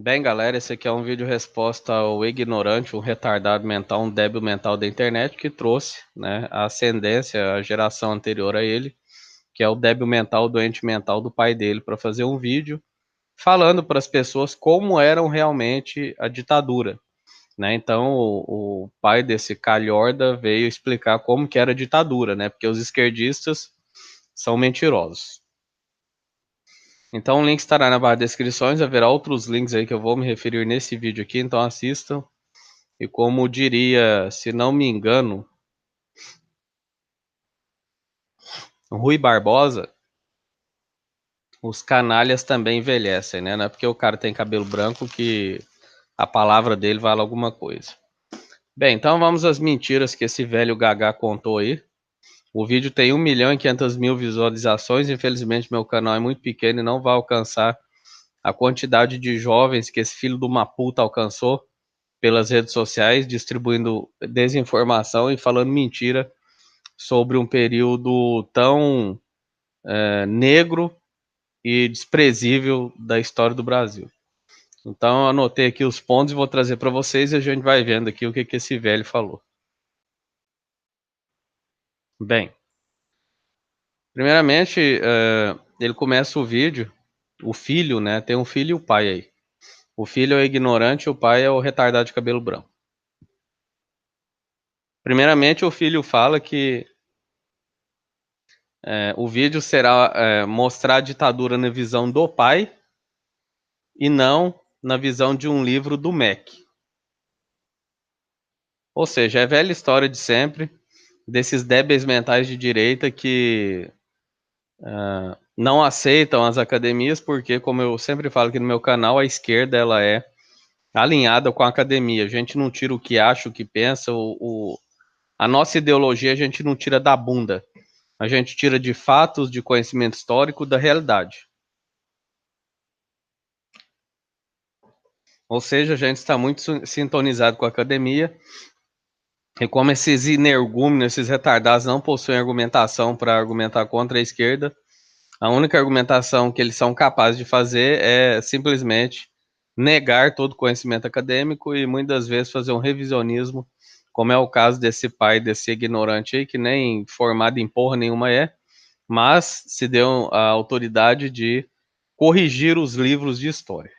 Bem, galera, esse aqui é um vídeo resposta ao ignorante, um retardado mental, um débil mental da internet que trouxe, né, a ascendência, a geração anterior a ele, que é o débil mental, o doente mental do pai dele, para fazer um vídeo falando para as pessoas como eram realmente a ditadura, né? Então, o pai desse calhorda veio explicar como que era a ditadura, né? Porque os esquerdistas são mentirosos. Então o link estará na barra de descrições, haverá outros links aí que eu vou me referir nesse vídeo aqui, então assistam. E como diria, se não me engano, Rui Barbosa, os canalhas também envelhecem, né? Não é porque o cara tem cabelo branco que a palavra dele vale alguma coisa. Bem, então vamos às mentiras que esse velho Gagá contou aí. O vídeo tem 1.500.000 visualizações, infelizmente meu canal é muito pequeno e não vai alcançar a quantidade de jovens que esse filho de uma puta alcançou pelas redes sociais, distribuindo desinformação e falando mentira sobre um período tão negro e desprezível da história do Brasil. Então eu anotei aqui os pontos e vou trazer para vocês e a gente vai vendo aqui o que, que esse velho falou. Bem, primeiramente, ele começa o vídeo, o filho, né? Tem um filho e o pai aí. O filho é o ignorante e o pai é o retardado de cabelo branco. Primeiramente, o filho fala que o vídeo será mostrar a ditadura na visão do pai e não na visão de um livro do MEC. Ou seja, é a velha história de sempre, desses débeis mentais de direita que não aceitam as academias, porque, como eu sempre falo aqui no meu canal, a esquerda ela é alinhada com a academia. A gente não tira o que acha, o que pensa, a nossa ideologia a gente não tira da bunda. A gente tira de fatos, de conhecimento histórico, da realidade. Ou seja, a gente está muito sintonizado com a academia. E como esses energúmenos, esses retardados não possuem argumentação para argumentar contra a esquerda, a única argumentação que eles são capazes de fazer é simplesmente negar todo conhecimento acadêmico e muitas vezes fazer um revisionismo, como é o caso desse pai, desse ignorante aí, que nem formado em porra nenhuma mas se deu a autoridade de corrigir os livros de história.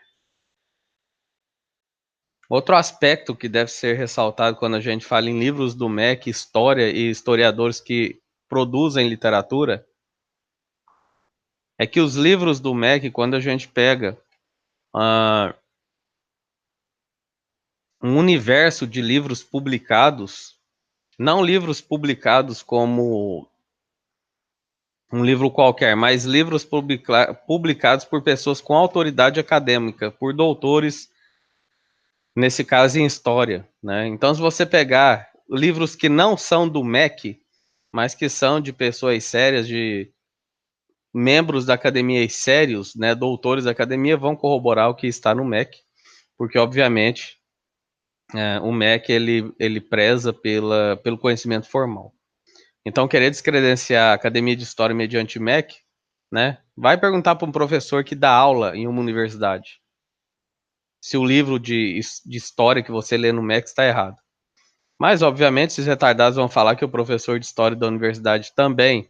Outro aspecto que deve ser ressaltado quando a gente fala em livros do MEC, história e historiadores que produzem literatura, é que os livros do MEC, quando a gente pega um universo de livros publicados, não livros publicados como um livro qualquer, mas livros publicados por pessoas com autoridade acadêmica, por doutores, nesse caso em história, né? Então, se você pegar livros que não são do MEC, mas que são de pessoas sérias, de membros da academia sérios, né, doutores da academia, vão corroborar o que está no MEC, porque, obviamente, o MEC ele preza pelo conhecimento formal. Então, querer descredenciar a academia de história mediante MEC, né, vai perguntar para um professor que dá aula em uma universidade se o livro de história que você lê no MEC está errado. Mas, obviamente, esses retardados vão falar que o professor de história da universidade também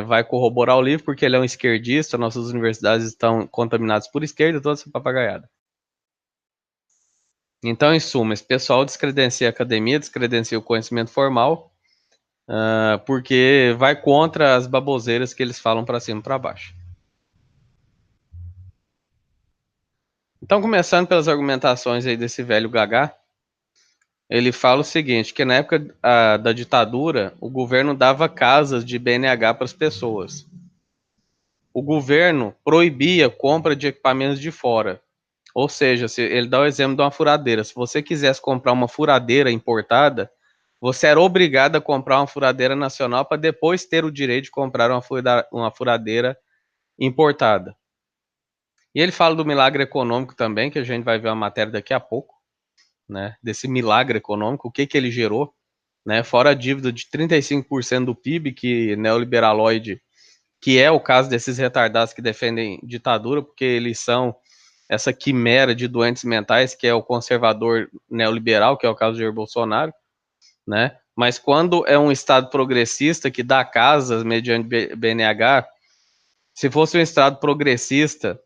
vai corroborar o livro, porque ele é um esquerdista, nossas universidades estão contaminadas por esquerda, toda essa papagaiada. Então, em suma, esse pessoal descredencia a academia, descredencia o conhecimento formal, porque vai contra as baboseiras que eles falam para cima e para baixo. Então, começando pelas argumentações aí desse velho Gagá, ele fala o seguinte, que na época da ditadura, o governo dava casas de BNH para as pessoas. O governo proibia compra de equipamentos de fora. Ou seja, ele dá o exemplo de uma furadeira. Se você quisesse comprar uma furadeira importada, você era obrigado a comprar uma furadeira nacional para depois ter o direito de comprar uma furadeira importada. E ele fala do milagre econômico também, que a gente vai ver uma matéria daqui a pouco, né? Desse milagre econômico, o que ele gerou, né? Fora a dívida de 35% do PIB que neoliberaloide, que é o caso desses retardados que defendem ditadura, porque eles são essa quimera de doentes mentais, que é o conservador neoliberal, que é o caso de Jair Bolsonaro, né? Mas quando é um Estado progressista que dá casas mediante BNH, se fosse um Estado progressista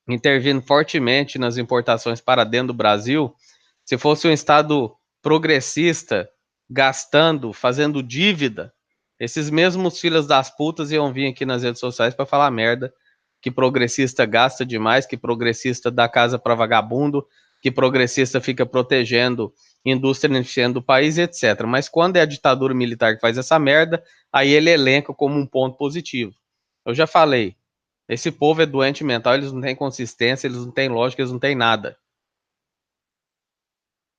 intervindo fortemente nas importações para dentro do Brasil, se fosse um Estado progressista gastando, fazendo dívida, esses mesmos filhos das putas iam vir aqui nas redes sociais para falar merda, que progressista gasta demais, que progressista dá casa para vagabundo, que progressista fica protegendo indústria enchendo o país, etc. Mas quando é a ditadura militar que faz essa merda, aí ele elenca como um ponto positivo. Eu já falei, esse povo é doente mental, eles não têm consistência, eles não têm lógica, eles não têm nada.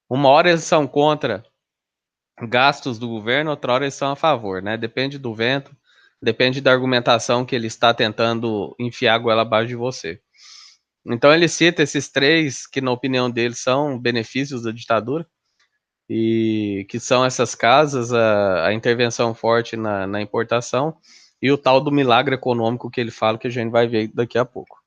Uma hora eles são contra gastos do governo, outra hora eles são a favor, né? Depende do vento, depende da argumentação que ele está tentando enfiar a goela abaixo de você. Então ele cita esses três que, na opinião dele, são benefícios da ditadura, e que são essas casas, a intervenção forte na importação e o tal do milagre econômico que ele fala, que a gente vai ver daqui a pouco.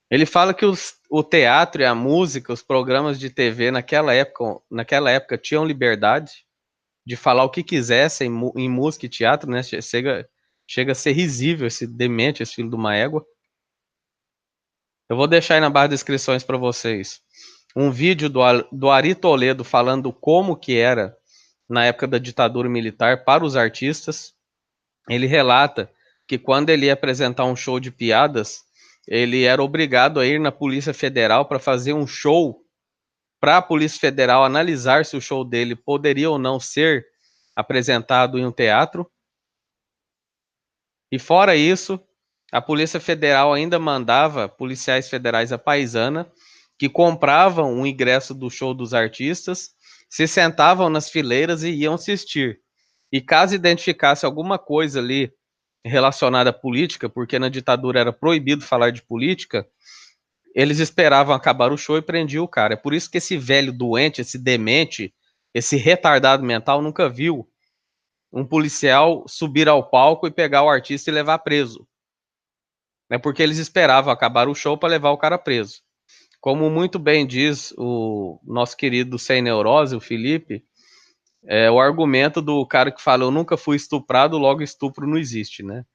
Ele fala que o teatro e a música, os programas de TV naquela época tinham liberdade de falar o que quisessem em música e teatro, né? Chega a ser risível esse demente, esse filho de uma égua. Eu vou deixar aí na barra de descrições para vocês um vídeo do Ari Toledo falando como que era na época da ditadura militar para os artistas. Ele relata que quando ele ia apresentar um show de piadas, ele era obrigado a ir na Polícia Federal para fazer um show, para a Polícia Federal analisar se o show dele poderia ou não ser apresentado em um teatro. E fora isso, a Polícia Federal ainda mandava policiais federais à paisana que compravam o ingresso do show dos artistas, se sentavam nas fileiras e iam assistir. E caso identificasse alguma coisa ali relacionada à política, porque na ditadura era proibido falar de política, eles esperavam acabar o show e prendiam o cara. É por isso que esse velho doente, esse demente, esse retardado mental nunca viu um policial subir ao palco e pegar o artista e levar preso. É porque eles esperavam acabar o show para levar o cara preso. Como muito bem diz o nosso querido sem neurose, o Felipe, é o argumento do cara que fala: eu nunca fui estuprado, logo estupro não existe, né?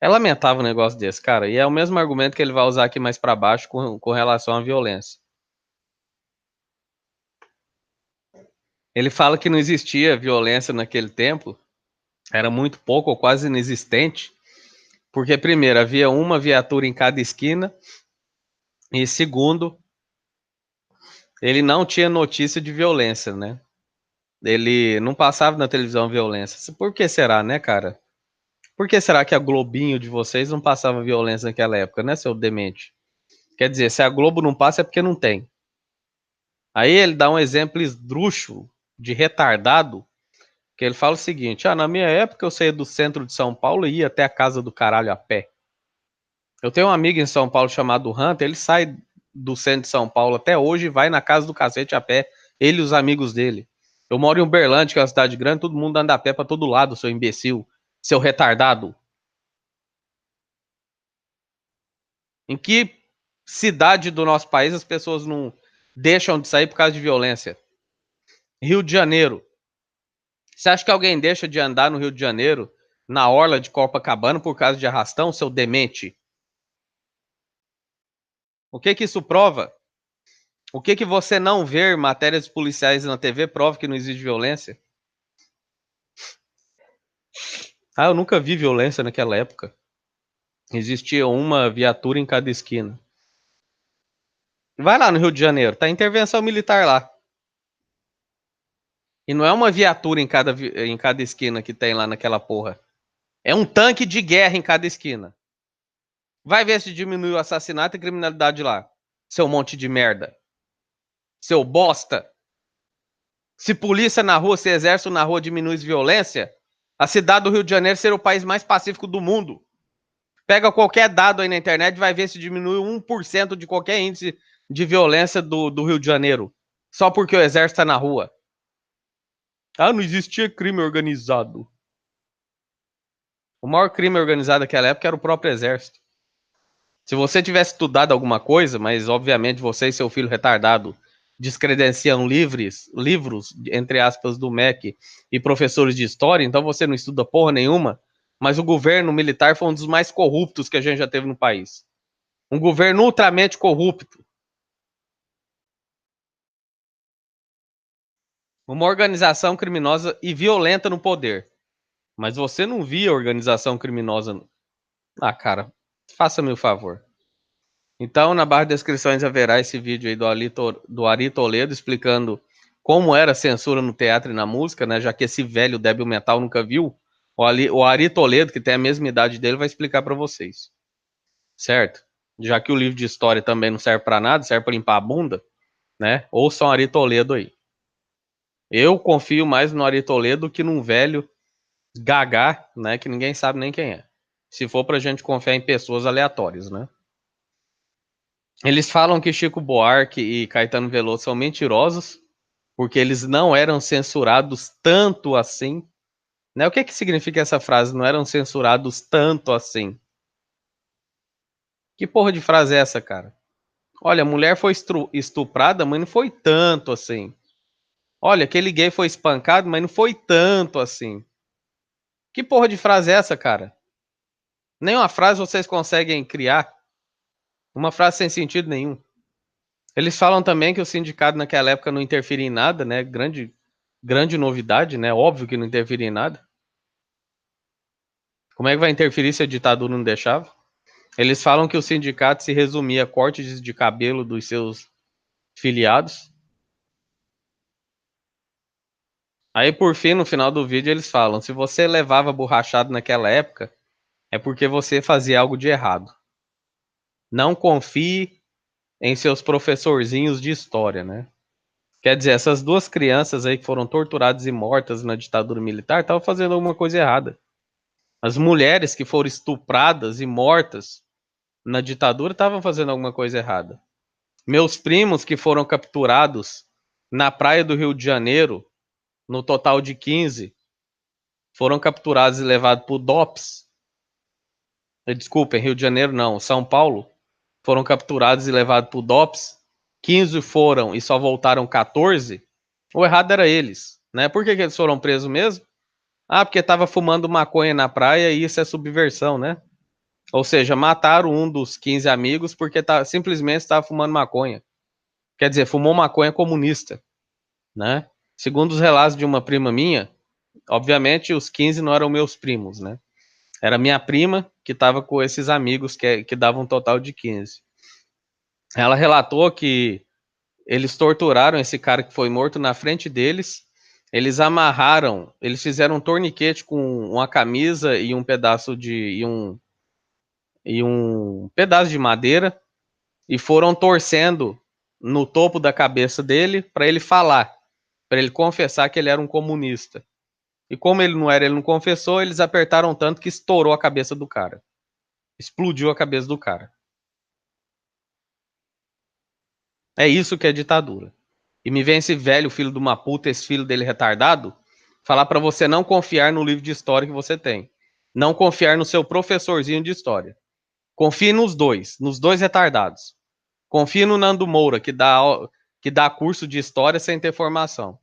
É lamentável um negócio desse, cara. E é o mesmo argumento que ele vai usar aqui mais para baixo com relação à violência. Ele fala que não existia violência naquele tempo, era muito pouco ou quase inexistente, porque, primeiro, havia uma viatura em cada esquina, e, segundo, ele não tinha notícia de violência, né? Ele não passava na televisão violência. Por que será, né, cara? Por que será que a Globinho de vocês não passava violência naquela época, né, seu demente? Quer dizer, se a Globo não passa é porque não tem. Aí ele dá um exemplo esdrúxulo de retardado, que ele fala o seguinte: na minha época eu saía do centro de São Paulo e ia até a casa do caralho a pé. Eu tenho um amigo em São Paulo chamado Hunter, ele sai do centro de São Paulo até hoje e vai na casa do cacete a pé, ele e os amigos dele. Eu moro em Uberlândia, que é uma cidade grande, todo mundo anda a pé pra todo lado, seu imbecil, seu retardado. Em que cidade do nosso país as pessoas não deixam de sair por causa de violência? Rio de Janeiro. Você acha que alguém deixa de andar no Rio de Janeiro, na orla de Copacabana, por causa de arrastão, seu demente? O que que isso prova? O que que você não ver matérias policiais na TV prova que não existe violência? Eu nunca vi violência naquela época. Existia uma viatura em cada esquina. Vai lá no Rio de Janeiro, tá intervenção militar lá. E não é uma viatura em cada esquina que tem lá naquela porra. É um tanque de guerra em cada esquina. Vai ver se diminui o assassinato e criminalidade lá. Seu monte de merda. Seu bosta. Se polícia na rua, se exército na rua diminui violência, a cidade do Rio de Janeiro será o país mais pacífico do mundo. Pega qualquer dado aí na internet e vai ver se diminui 1% de qualquer índice de violência do Rio de Janeiro. Só porque o exército está na rua. Não existia crime organizado. O maior crime organizado naquela época era o próprio exército. Se você tivesse estudado alguma coisa, mas obviamente você e seu filho retardado descredenciam livros, entre aspas, do MEC e professores de história, então você não estuda porra nenhuma, mas o governo militar foi um dos mais corruptos que a gente já teve no país. Um governo ultramente corrupto. Uma organização criminosa e violenta no poder. Mas você não via organização criminosa. Ah, cara, faça-me o favor. Então, na barra de descrições haverá esse vídeo aí do Ari Toledo explicando como era a censura no teatro e na música, né? Já que esse velho débil mental nunca viu. O Ari Toledo, que tem a mesma idade dele, vai explicar para vocês. Certo? Já que o livro de história também não serve para nada, serve para limpar a bunda, né? Ouçam o Ari Toledo aí. Eu confio mais no Ari Toledo do que num velho gagá, né? Que ninguém sabe nem quem é. Se for pra gente confiar em pessoas aleatórias, né? Eles falam que Chico Buarque e Caetano Veloso são mentirosos, porque eles não eram censurados tanto assim. Né? O que que significa essa frase? Não eram censurados tanto assim. Que porra de frase é essa, cara? Olha, a mulher foi estuprada, mas não foi tanto assim. Olha, aquele gay foi espancado, mas não foi tanto assim. Que porra de frase é essa, cara? Nenhuma frase vocês conseguem criar. Uma frase sem sentido nenhum. Eles falam também que o sindicato naquela época não interferia em nada, né? Grande novidade, né? Óbvio que não interferia em nada. Como é que vai interferir se a ditadura não deixava? Eles falam que o sindicato se resumia a cortes de cabelo dos seus filiados. Aí, por fim, no final do vídeo, eles falam: se você levava borrachado naquela época, é porque você fazia algo de errado. Não confie em seus professorzinhos de história, né? Quer dizer, essas duas crianças aí que foram torturadas e mortas na ditadura militar estavam fazendo alguma coisa errada. As mulheres que foram estupradas e mortas na ditadura estavam fazendo alguma coisa errada. Meus primos que foram capturados na praia do Rio de Janeiro, no total de 15, foram capturados e levados para o DOPS. Desculpem, Rio de Janeiro não, São Paulo. Foram capturados e levados para o DOPS. 15 foram e só voltaram 14. O errado era eles, né? Por que eles foram presos mesmo? Ah, porque estava fumando maconha na praia e isso é subversão, né? Ou seja, mataram um dos 15 amigos porque simplesmente estava fumando maconha. Quer dizer, fumou maconha comunista, né? Segundo os relatos de uma prima minha, obviamente os 15 não eram meus primos, né? Era minha prima que estava com esses amigos que davam um total de 15. Ela relatou que eles torturaram esse cara que foi morto na frente deles. Eles amarraram, eles fizeram um torniquete com uma camisa e um pedaço e um pedaço de madeira e foram torcendo no topo da cabeça dele para ele falar, para ele confessar que ele era um comunista. E como ele não era, ele não confessou, eles apertaram tanto que estourou a cabeça do cara. Explodiu a cabeça do cara. É isso que é ditadura. E me vem esse velho filho de uma puta, esse filho dele retardado, falar para você não confiar no livro de história que você tem. Não confiar no seu professorzinho de história. Confie nos dois retardados. Confie no Nando Moura, que dá curso de história sem ter formação.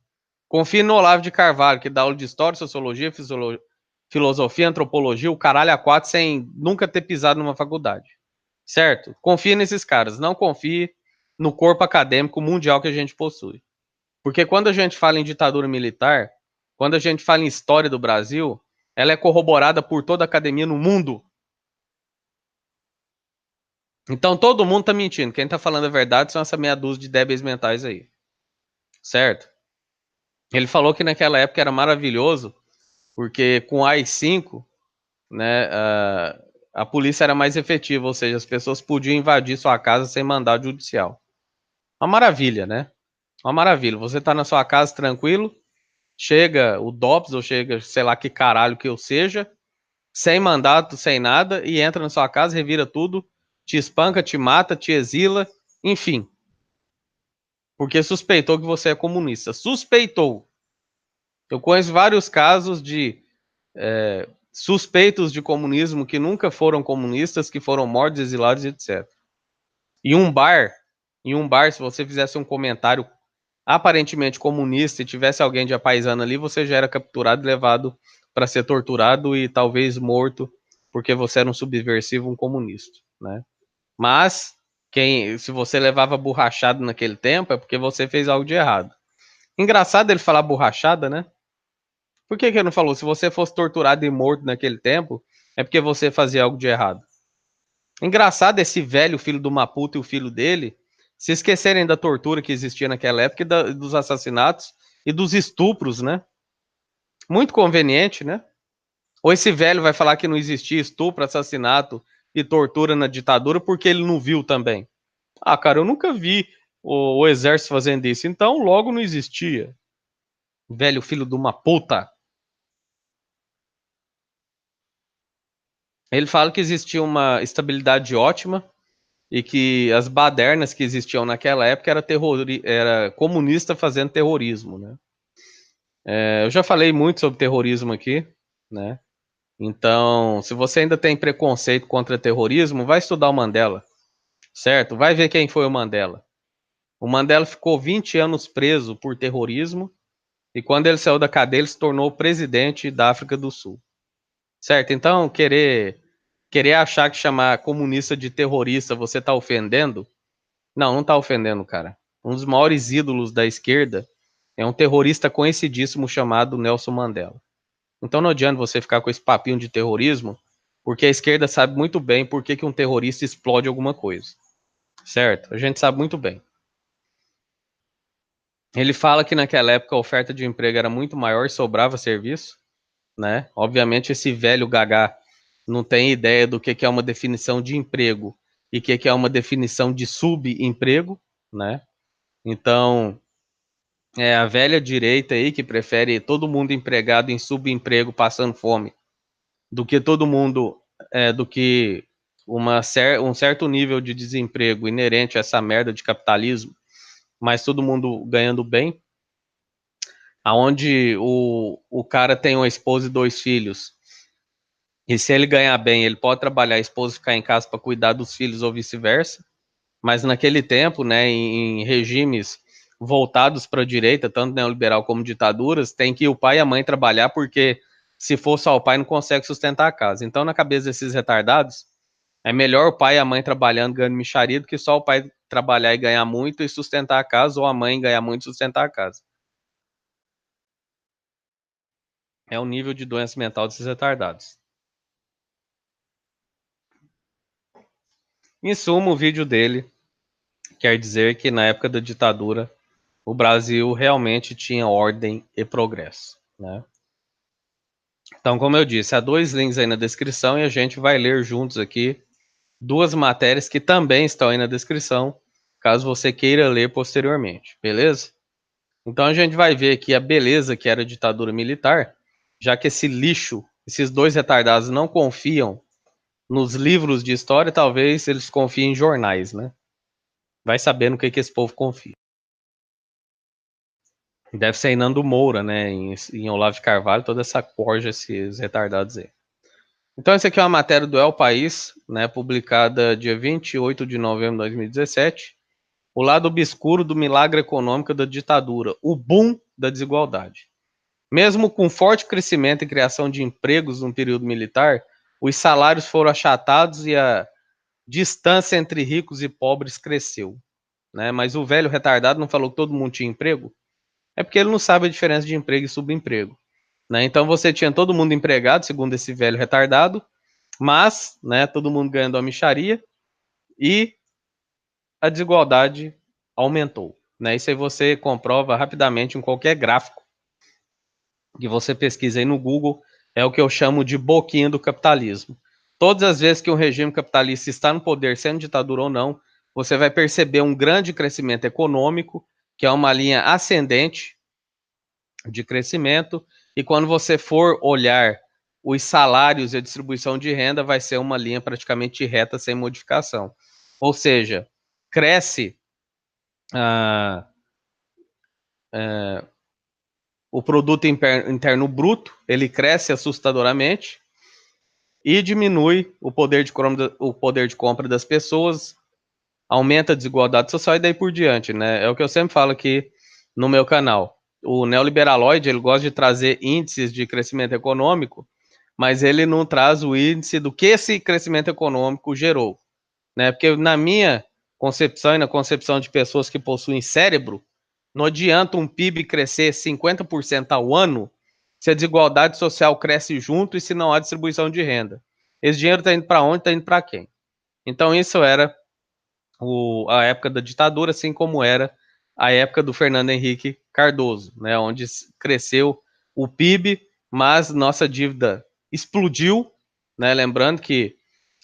Confie no Olavo de Carvalho, que dá aula de história, sociologia, filosofia, antropologia, o caralho a quatro, sem nunca ter pisado numa faculdade. Certo? Confie nesses caras. Não confie no corpo acadêmico mundial que a gente possui. Porque quando a gente fala em ditadura militar, quando a gente fala em história do Brasil, ela é corroborada por toda a academia no mundo. Então todo mundo tá mentindo. Quem tá falando a verdade são essa meia dúzia de débeis mentais aí. Certo? Ele falou que naquela época era maravilhoso, porque com AI-5, né, a polícia era mais efetiva, ou seja, as pessoas podiam invadir sua casa sem mandado judicial. Uma maravilha, né? Uma maravilha. Você tá na sua casa tranquilo, chega o DOPS, ou chega, sei lá que caralho que eu seja, sem mandato, sem nada, e entra na sua casa, revira tudo, te espanca, te mata, te exila, enfim. Porque suspeitou que você é comunista. Suspeitou. Eu conheço vários casos de suspeitos de comunismo que nunca foram comunistas, que foram mortos, exilados, etc. Em um bar, se você fizesse um comentário aparentemente comunista e tivesse alguém de apaisando ali, você já era capturado e levado para ser torturado e talvez morto, porque você era um subversivo, um comunista, né? Mas se você levava borrachado naquele tempo, é porque você fez algo de errado. Engraçado ele falar borrachada, né? Por que ele não falou? Se você fosse torturado e morto naquele tempo, é porque você fazia algo de errado. Engraçado esse velho filho do Maputo e o filho dele se esquecerem da tortura que existia naquela época e dos assassinatos e dos estupros, né? Muito conveniente, né? Ou esse velho vai falar que não existia estupro, assassinato e tortura na ditadura porque ele não viu também. Ah, cara, eu nunca vi o exército fazendo isso, então logo não existia. Velho filho de uma puta. Ele fala que existia uma estabilidade ótima e que as badernas que existiam naquela época era comunista fazendo terrorismo, né? Eu já falei muito sobre terrorismo aqui, né? Então, se você ainda tem preconceito contra terrorismo, vai estudar o Mandela, certo? Vai ver quem foi o Mandela. O Mandela ficou 20 anos preso por terrorismo e quando ele saiu da cadeia, ele se tornou presidente da África do Sul, certo? Então, querer achar que chamar comunista de terrorista você está ofendendo? Não, não está ofendendo, cara. Um dos maiores ídolos da esquerda é um terrorista conhecidíssimo chamado Nelson Mandela. Então não adianta você ficar com esse papinho de terrorismo, porque a esquerda sabe muito bem por que um terrorista explode alguma coisa. Certo? A gente sabe muito bem. Ele fala que naquela época a oferta de emprego era muito maior e sobrava serviço, né? Obviamente esse velho gagá não tem ideia do que é uma definição de emprego e o que é uma definição de subemprego, né? Então, é a velha direita aí que prefere todo mundo empregado em subemprego passando fome do que todo mundo, do que um certo nível de desemprego inerente a essa merda de capitalismo, mas todo mundo ganhando bem, aonde o cara tem uma esposa e 2 filhos, e se ele ganhar bem, ele pode trabalhar, a esposa ficar em casa para cuidar dos filhos ou vice-versa, mas naquele tempo, né, em regimes voltados para a direita, tanto neoliberal como ditaduras, tem que o pai e a mãe trabalhar porque se for só o pai não consegue sustentar a casa. Então, na cabeça desses retardados, é melhor o pai e a mãe trabalhando ganhando mixaria do que só o pai trabalhar e ganhar muito e sustentar a casa, ou a mãe ganhar muito e sustentar a casa. É o nível de doença mental desses retardados. Em suma, o vídeo dele quer dizer que na época da ditadura o Brasil realmente tinha ordem e progresso, né? Então, como eu disse, há 2 links aí na descrição e a gente vai ler juntos aqui 2 matérias que também estão aí na descrição, caso você queira ler posteriormente, beleza? Então a gente vai ver aqui a beleza que era a ditadura militar, já que esse lixo, esses 2 retardados não confiam nos livros de história, talvez eles confiem em jornais, né? Vai saber no que esse povo confia. Deve ser em Nando Moura, né? Em Olavo de Carvalho, toda essa corja, esses retardados aí. Então, essa aqui é uma matéria do El País, né? Publicada dia 28 de novembro de 2017. O lado obscuro do milagre econômico da ditadura, o boom da desigualdade. Mesmo com forte crescimento e criação de empregos no período militar, os salários foram achatados e a distância entre ricos e pobres cresceu, né? Mas o velho retardado não falou que todo mundo tinha emprego? É porque ele não sabe a diferença de emprego e subemprego, né? Então você tinha todo mundo empregado, segundo esse velho retardado, mas, né, todo mundo ganhando a mixaria e a desigualdade aumentou, né? Isso aí você comprova rapidamente em qualquer gráfico que você pesquisa aí no Google, é o que eu chamo de boquinha do capitalismo. Todas as vezes que um regime capitalista está no poder, sendo ditadura ou não, você vai perceber um grande crescimento econômico, que é uma linha ascendente de crescimento, e quando você for olhar os salários e a distribuição de renda, vai ser uma linha praticamente reta, sem modificação. Ou seja, cresce ah, o produto interno bruto, ele cresce assustadoramente, e diminui o poder de compra das pessoas, aumenta a desigualdade social e daí por diante, né? É o que eu sempre falo aqui no meu canal. O neoliberaloide, ele gosta de trazer índices de crescimento econômico, mas ele não traz o índice do que esse crescimento econômico gerou, né? Porque na minha concepção e na concepção de pessoas que possuem cérebro, não adianta um PIB crescer 50% ao ano se a desigualdade social cresce junto e se não há distribuição de renda. Esse dinheiro está indo para onde? Está indo para quem? Então, isso era a época da ditadura, assim como era a época do Fernando Henrique Cardoso, né, onde cresceu o PIB, mas nossa dívida explodiu, né, lembrando que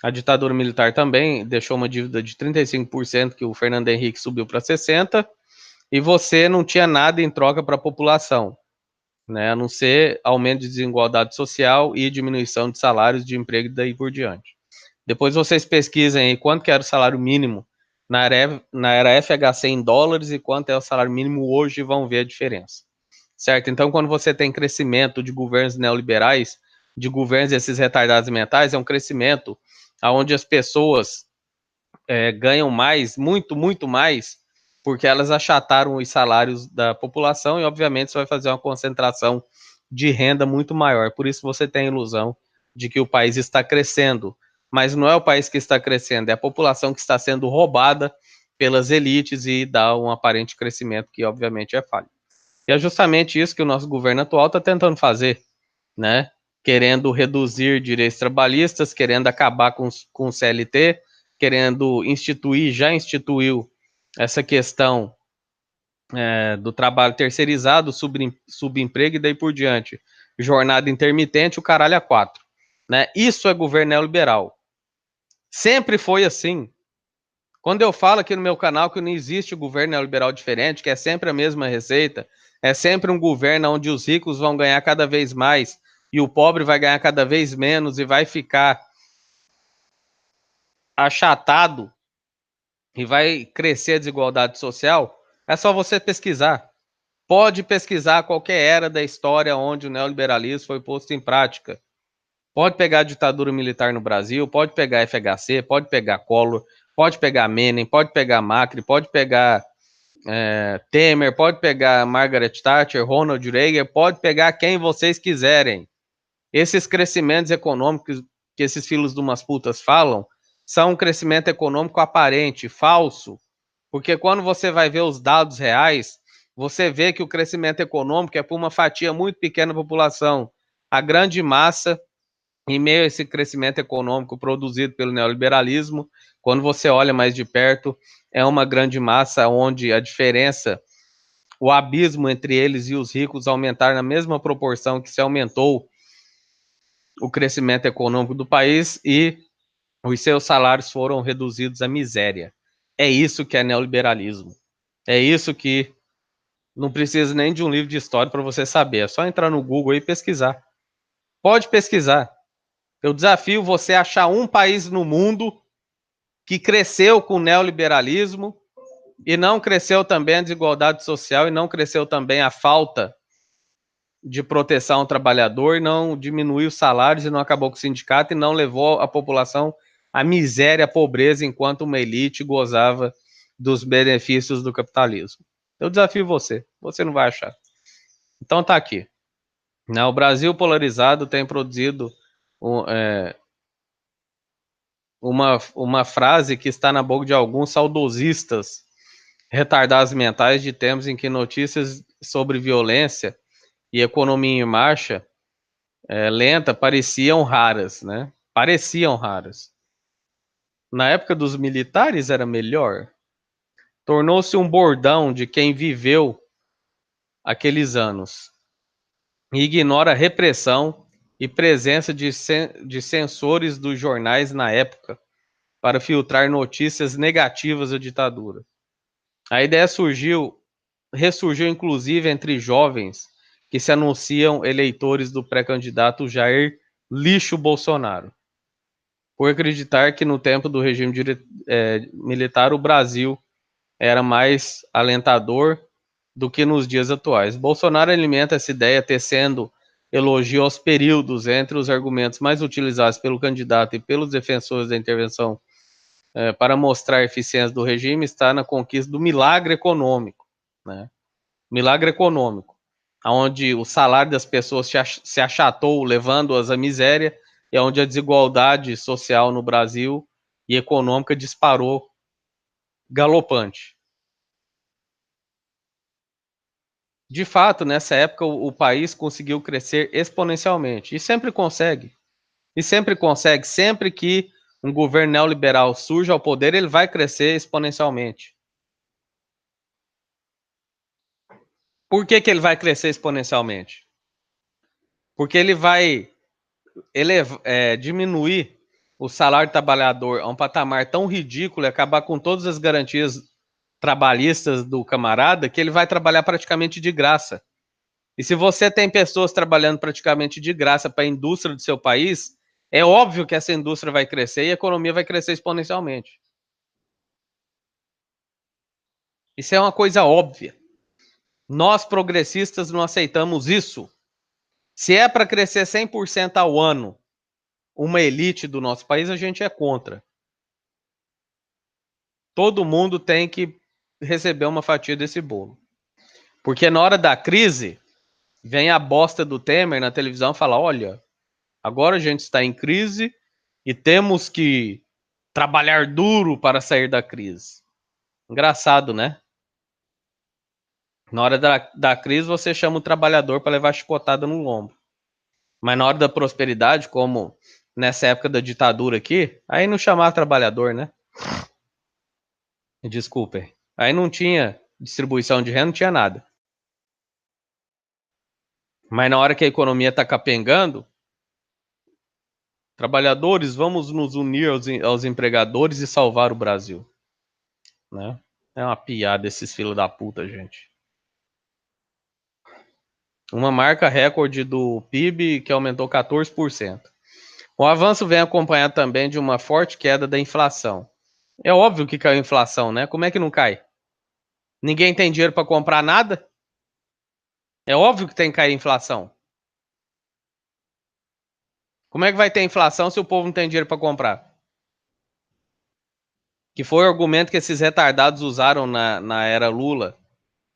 a ditadura militar também deixou uma dívida de 35% que o Fernando Henrique subiu para 60%, e você não tinha nada em troca para a população, né, a não ser aumento de desigualdade social e diminuição de salários de emprego e daí por diante. Depois vocês pesquisem aí quanto que era o salário mínimo na era FHC em dólares e quanto é o salário mínimo hoje, vão ver a diferença. Certo? Então, quando você tem crescimento de governos neoliberais, de governos desses retardados mentais, é um crescimento onde as pessoas ganham mais, muito, muito mais, porque elas achataram os salários da população e, obviamente, isso vai fazer uma concentração de renda muito maior. Por isso você tem a ilusão de que o país está crescendo. Mas não é o país que está crescendo, é a população que está sendo roubada pelas elites e dá um aparente crescimento que, obviamente, é falho. E é justamente isso que o nosso governo atual está tentando fazer, né? Querendo reduzir direitos trabalhistas, querendo acabar com o CLT, querendo instituir, já instituiu essa questão do trabalho terceirizado, subemprego e daí por diante. Jornada intermitente, o caralho a quatro. Né? Isso é governo neoliberal. Sempre foi assim. Quando eu falo aqui no meu canal que não existe governo neoliberal diferente, que é sempre a mesma receita, é sempre um governo onde os ricos vão ganhar cada vez mais e o pobre vai ganhar cada vez menos e vai ficar achatado e vai crescer a desigualdade social, é só você pesquisar. Pode pesquisar qualquer era da história onde o neoliberalismo foi posto em prática. Pode pegar a ditadura militar no Brasil, pode pegar FHC, pode pegar Collor, pode pegar Menem, pode pegar Macri, pode pegar Temer, pode pegar Margaret Thatcher, Ronald Reagan, pode pegar quem vocês quiserem. Esses crescimentos econômicos que esses filhos de umas putas falam são um crescimento econômico aparente, falso, porque quando você vai ver os dados reais, você vê que o crescimento econômico é por uma fatia muito pequena da população. A grande massa, em meio a esse crescimento econômico produzido pelo neoliberalismo, quando você olha mais de perto, é uma grande massa onde a diferença, o abismo entre eles e os ricos aumentar na mesma proporção que se aumentou o crescimento econômico do país e os seus salários foram reduzidos à miséria. É isso que é neoliberalismo. É isso que não precisa nem de um livro de história para você saber. É só entrar no Google e pesquisar. Pode pesquisar. Eu desafio você a achar um país no mundo que cresceu com o neoliberalismo e não cresceu também a desigualdade social e não cresceu também a falta de proteção ao trabalhador, não diminuiu os salários e não acabou com o sindicato e não levou a população à miséria, à pobreza, enquanto uma elite gozava dos benefícios do capitalismo. Eu desafio você, você não vai achar. Então tá aqui. O Brasil polarizado tem produzido uma frase que está na boca de alguns saudosistas retardados mentais de tempos em que notícias sobre violência e economia em marcha lenta pareciam raras, né? Pareciam raras. Na época dos militares era melhor. Tornou-se um bordão de quem viveu aqueles anos e ignora a repressão e presença de censores dos jornais na época para filtrar notícias negativas da ditadura. A ideia ressurgiu inclusive entre jovens que se anunciam eleitores do pré-candidato Jair Lixo Bolsonaro, por acreditar que no tempo do regime militar o Brasil era mais alentador do que nos dias atuais. Bolsonaro alimenta essa ideia tecendo elogio aos períodos entre os argumentos mais utilizados pelo candidato e pelos defensores da intervenção para mostrar a eficiência do regime está na conquista do milagre econômico, né? Milagre econômico, onde o salário das pessoas se achatou, levando-as à miséria, e onde a desigualdade social no Brasil e econômica disparou galopante. De fato, nessa época, o país conseguiu crescer exponencialmente, e sempre consegue. E sempre consegue, sempre que um governo neoliberal surge ao poder, ele vai crescer exponencialmente. Por que ele vai crescer exponencialmente? Porque ele vai diminuir o salário do trabalhador a um patamar tão ridículo e acabar com todas as garantias trabalhistas do camarada, que ele vai trabalhar praticamente de graça. E se você tem pessoas trabalhando praticamente de graça para a indústria do seu país, é óbvio que essa indústria vai crescer e a economia vai crescer exponencialmente. Isso é uma coisa óbvia. Nós, progressistas, não aceitamos isso. Se é para crescer 100% ao ano uma elite do nosso país, a gente é contra. Todo mundo tem que receber uma fatia desse bolo. Porque na hora da crise, vem a bosta do Temer na televisão e fala: olha, agora a gente está em crise e temos que trabalhar duro para sair da crise. Engraçado, né? Na hora da crise, você chama o trabalhador para levar chicotada no lombo. Mas na hora da prosperidade, como nessa época da ditadura aqui, aí não chamava trabalhador, né? Desculpem. Aí não tinha distribuição de renda, não tinha nada. Mas na hora que a economia está capengando, trabalhadores, vamos nos unir aos empregadores e salvar o Brasil. Né? É uma piada esses filhos da puta, gente. Uma marca recorde do PIB que aumentou 14%. O avanço vem acompanhado também de uma forte queda da inflação. É óbvio que caiu a inflação, né? Como é que não cai? Ninguém tem dinheiro para comprar nada? É óbvio que tem que cair a inflação. Como é que vai ter inflação se o povo não tem dinheiro para comprar? Que foi o argumento que esses retardados usaram na era Lula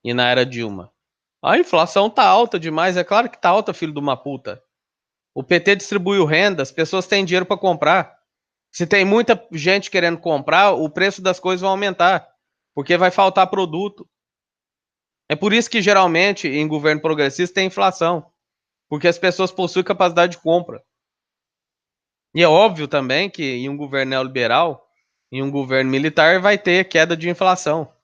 e na era Dilma. A inflação tá alta demais, é claro que tá alta, filho de uma puta. O PT distribuiu renda, as pessoas têm dinheiro para comprar. Se tem muita gente querendo comprar, o preço das coisas vai aumentar, porque vai faltar produto. É por isso que geralmente em governo progressista tem inflação, porque as pessoas possuem capacidade de compra. E é óbvio também que em um governo neoliberal, em um governo militar, vai ter queda de inflação.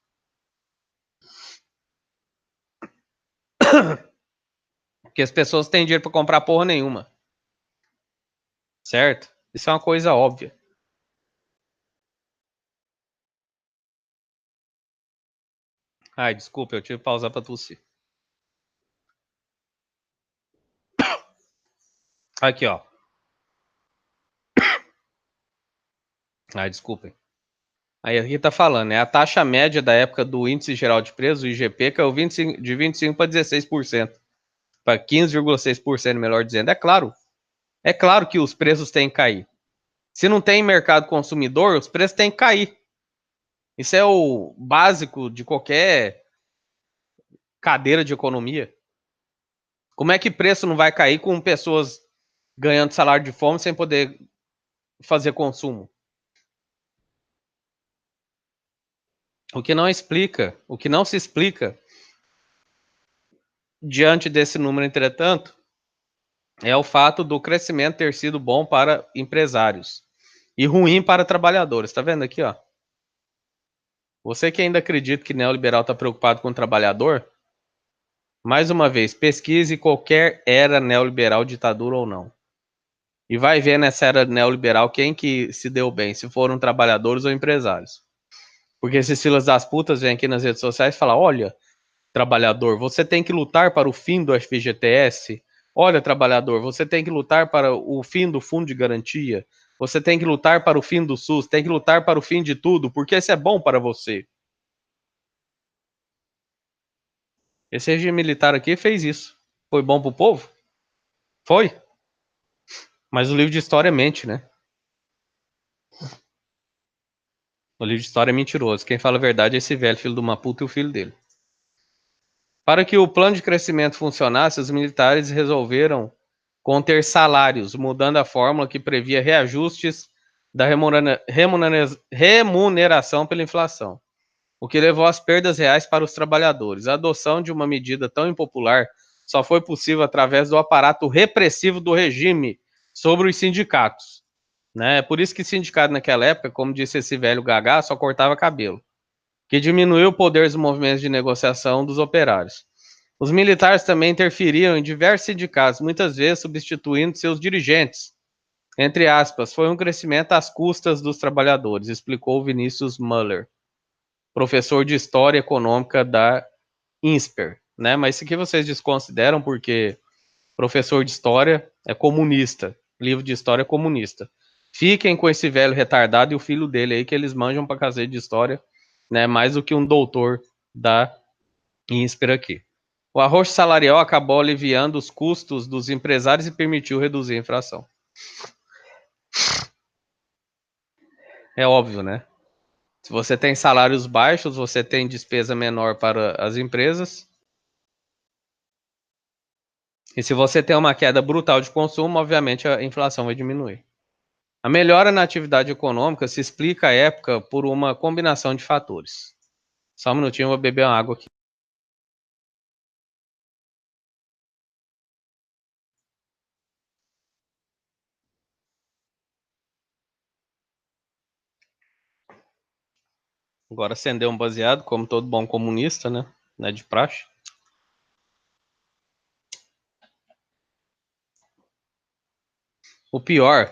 Porque as pessoas têm dinheiro para comprar porra nenhuma. Certo? Isso é uma coisa óbvia. Ai, desculpa, eu tive que pausar para tossir. Aqui, ó. Ai, desculpem. Aí aqui tá falando, né? A taxa média da época do Índice Geral de Preços, o IGP, caiu de 25% para 16%. Para 15,6%, melhor dizendo. É claro que os preços têm que cair. Se não tem mercado consumidor, os preços têm que cair. Isso é o básico de qualquer cadeira de economia. Como é que preço não vai cair com pessoas ganhando salário de fome sem poder fazer consumo? O que não explica, o que não se explica diante desse número, entretanto, é o fato do crescimento ter sido bom para empresários e ruim para trabalhadores. Tá vendo aqui, ó? Você que ainda acredita que neoliberal está preocupado com o trabalhador, mais uma vez, pesquise qualquer era neoliberal, ditadura ou não. E vai ver nessa era neoliberal quem que se deu bem, se foram trabalhadores ou empresários. Porque esses filhos das putas vêm aqui nas redes sociais e falam: olha, trabalhador, você tem que lutar para o fim do FGTS. Olha, trabalhador, você tem que lutar para o fim do fundo de garantia. Você tem que lutar para o fim do SUS, tem que lutar para o fim de tudo, porque isso é bom para você. Esse regime militar aqui fez isso. Foi bom para o povo? Foi. Mas o livro de história mente, né? O livro de história é mentiroso. Quem fala a verdade é esse velho filho de uma puta e o filho dele. Para que o plano de crescimento funcionasse, os militares resolveram conter salários, mudando a fórmula que previa reajustes da remuneração pela inflação, o que levou às perdas reais para os trabalhadores. A adoção de uma medida tão impopular só foi possível através do aparato repressivo do regime sobre os sindicatos. Né? É por isso que sindicato naquela época, como disse esse velho Gagá, só cortava cabelo, que diminuiu o poder dos movimentos de negociação dos operários. Os militares também interferiram em diversos sindicatos, muitas vezes substituindo seus dirigentes. Entre aspas, foi um crescimento às custas dos trabalhadores, explicou Vinícius Müller, professor de História Econômica da INSPER. Né? Mas isso aqui vocês desconsideram porque professor de História é comunista, livro de História é comunista. Fiquem com esse velho retardado e o filho dele aí, que eles manjam pra cacete de História, né? Mais do que um doutor da INSPER aqui. O arroxo salarial acabou aliviando os custos dos empresários e permitiu reduzir a inflação. É óbvio, né? Se você tem salários baixos, você tem despesa menor para as empresas. E se você tem uma queda brutal de consumo, obviamente a inflação vai diminuir. A melhora na atividade econômica se explica à época por uma combinação de fatores. Só um minutinho, eu vou beber uma água aqui. Agora acender um baseado, como todo bom comunista, né? Não é de praxe. O pior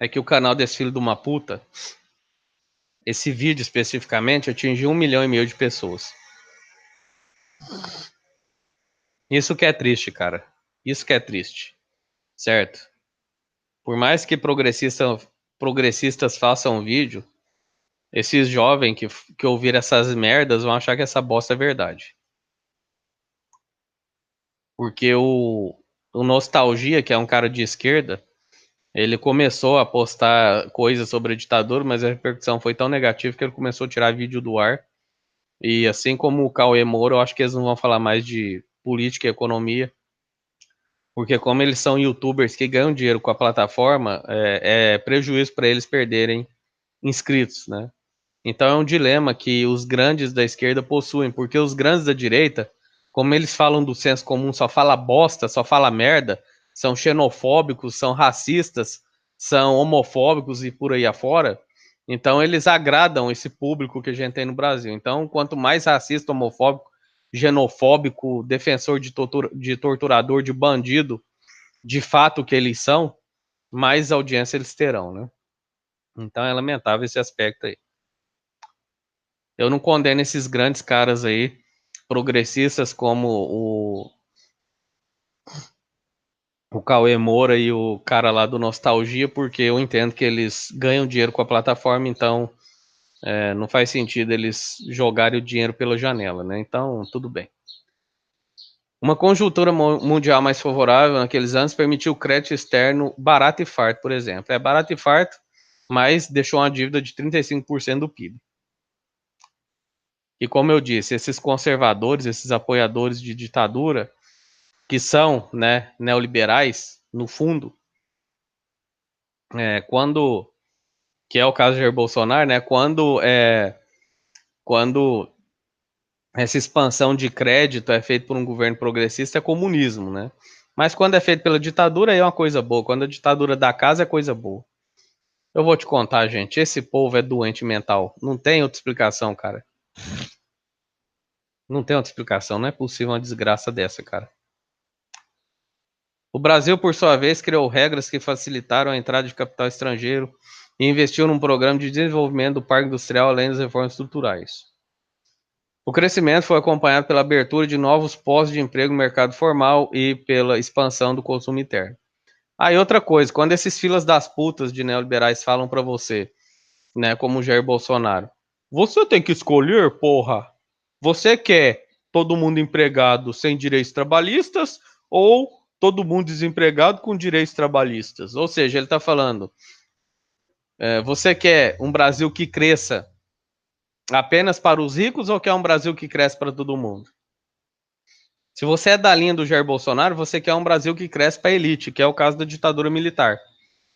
é que o canal desse filho de uma puta, esse vídeo especificamente, atingiu 1,5 milhão de pessoas. Isso que é triste, cara. Isso que é triste. Certo? Por mais que progressistas façam vídeo, esses jovens que ouviram essas merdas vão achar que essa bosta é verdade. Porque o Nostalgia, que é um cara de esquerda, ele começou a postar coisas sobre a ditadura, mas a repercussão foi tão negativa que ele começou a tirar vídeo do ar. E assim como o Cauê Moura, eu acho que eles não vão falar mais de política e economia, porque como eles são youtubers que ganham dinheiro com a plataforma, é prejuízo para eles perderem inscritos, né? Então é um dilema que os grandes da esquerda possuem, porque os grandes da direita, como eles falam do senso comum, só fala bosta, só fala merda, são xenofóbicos, são racistas, são homofóbicos e por aí afora. Então eles agradam esse público que a gente tem no Brasil. Então, quanto mais racista, homofóbico, xenofóbico, defensor de torturador, de bandido, de fato que eles são, mais audiência eles terão, né? Então é lamentável esse aspecto aí. Eu não condeno esses grandes caras aí, progressistas como o Cauê Moura e o cara lá do Nostalgia, porque eu entendo que eles ganham dinheiro com a plataforma, então não faz sentido eles jogarem o dinheiro pela janela, né? Então, tudo bem. Uma conjuntura mundial mais favorável naqueles anos permitiu crédito externo barato e farto, por exemplo. É barato e farto, mas deixou uma dívida de 35% do PIB. E como eu disse, esses conservadores, esses apoiadores de ditadura, que são, né, neoliberais, no fundo, quando, que é o caso de Jair Bolsonaro, né, quando essa expansão de crédito é feita por um governo progressista, é comunismo, né? Mas quando é feito pela ditadura, aí é uma coisa boa. Quando a ditadura dá casa, é coisa boa. Eu vou te contar, gente, esse povo é doente mental. Não tem outra explicação, cara. Não tem outra explicação. Não é possível uma desgraça dessa, cara. O Brasil, por sua vez, criou regras que facilitaram a entrada de capital estrangeiro e investiu num programa de desenvolvimento do parque industrial além das reformas estruturais. O crescimento foi acompanhado pela abertura de novos postos de emprego no mercado formal e pela expansão do consumo interno. Ah, e outra coisa, quando esses filas das putas de neoliberais falam para você, né, como o Jair Bolsonaro, você tem que escolher, porra. Você quer todo mundo empregado sem direitos trabalhistas ou todo mundo desempregado com direitos trabalhistas. Ou seja, ele está falando, você quer um Brasil que cresça apenas para os ricos ou quer um Brasil que cresce para todo mundo? Se você é da linha do Jair Bolsonaro, você quer um Brasil que cresce para a elite, que é o caso da ditadura militar,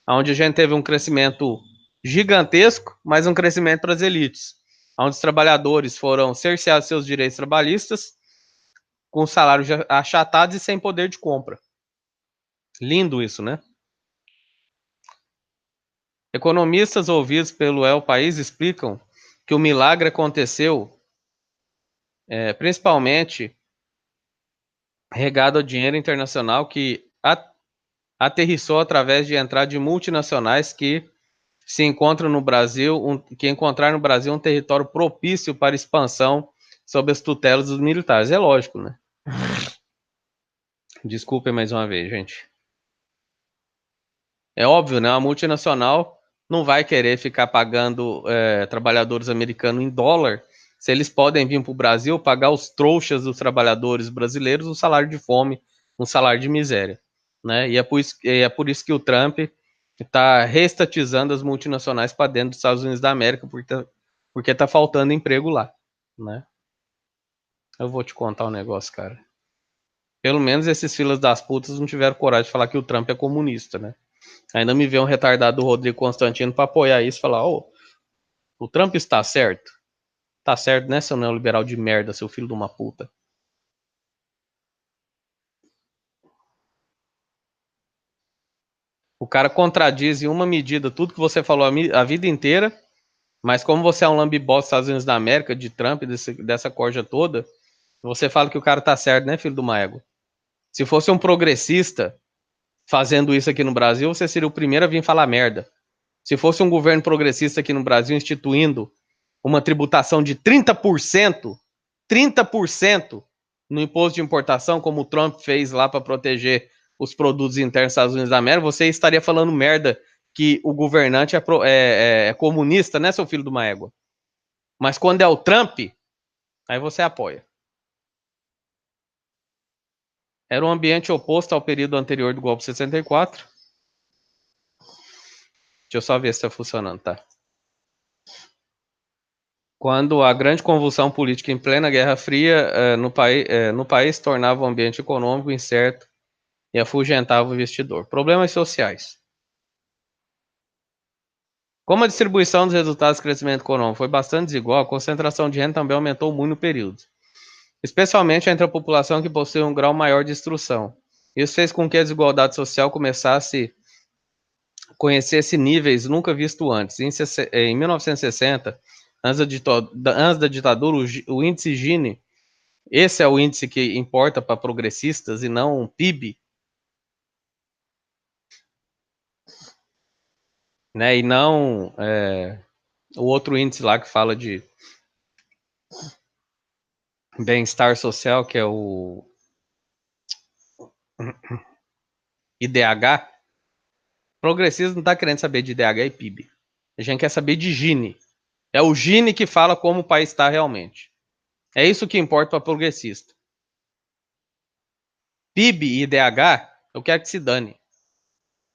onde a gente teve um crescimento gigantesco, mas um crescimento para as elites, onde os trabalhadores foram cerceados seus direitos trabalhistas, com salários achatados e sem poder de compra. Lindo isso, né? Economistas ouvidos pelo El País explicam que o milagre aconteceu principalmente regado ao dinheiro internacional que aterrissou através de entrada de multinacionais que se encontram no Brasil, que encontraram no Brasil um território propício para expansão sob as tutelas dos militares. É lógico, né? Desculpem mais uma vez, gente. É óbvio, né? A multinacional não vai querer ficar pagando trabalhadores americanos em dólar se eles podem vir para o Brasil pagar os trouxas dos trabalhadores brasileiros um salário de fome, um salário de miséria, né? E é por isso que o Trump está reestatizando as multinacionais para dentro dos Estados Unidos da América, porque tá faltando emprego lá, né? Eu vou te contar um negócio, cara. Pelo menos esses filas das putas não tiveram coragem de falar que o Trump é comunista, né? Ainda me vê um retardado do Rodrigo Constantino para apoiar isso e falar, o Trump está certo? Tá certo, né, seu neoliberal de merda, seu filho de uma puta. O cara contradiz em uma medida tudo que você falou a vida inteira, mas como você é um lambibosta dos Estados Unidos da América, de Trump, dessa corja toda, você fala que o cara tá certo, né, filho de uma égua? Se fosse um progressista fazendo isso aqui no Brasil, você seria o primeiro a vir falar merda. Se fosse um governo progressista aqui no Brasil instituindo uma tributação de 30%, 30% no imposto de importação, como o Trump fez lá para proteger os produtos internos dos Estados Unidos da América, você estaria falando merda que o governante é comunista, né, seu filho de uma égua? Mas quando é o Trump, aí você apoia. Era um ambiente oposto ao período anterior do golpe de 64. Deixa eu só ver se está funcionando, tá? Quando a grande convulsão política em plena Guerra Fria no país tornava o ambiente econômico incerto e afugentava o investidor. Problemas sociais. Como a distribuição dos resultados do crescimento econômico foi bastante desigual, a concentração de renda também aumentou muito no período, especialmente entre a população que possui um grau maior de instrução. Isso fez com que a desigualdade social começasse a conhecer níveis nunca vistos antes. Em 1960, antes da ditadura, o índice Gini, esse é o índice que importa para progressistas e não o PIB, né? E não o outro índice lá que fala de bem-estar social, que é o IDH. Progressismo não está querendo saber de IDH e PIB. A gente quer saber de Gini. É o Gini que fala como o país está realmente. É isso que importa para progressista. PIB e IDH, eu quero que se dane.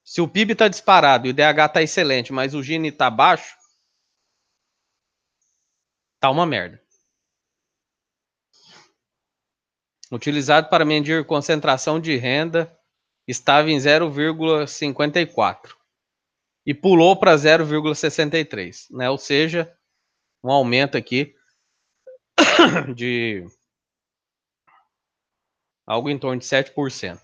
Se o PIB está disparado e o IDH está excelente, mas o Gini está baixo, tá uma merda. Utilizado para medir concentração de renda, estava em 0,54 e pulou para 0,63, né? Ou seja, um aumento aqui de algo em torno de 7%.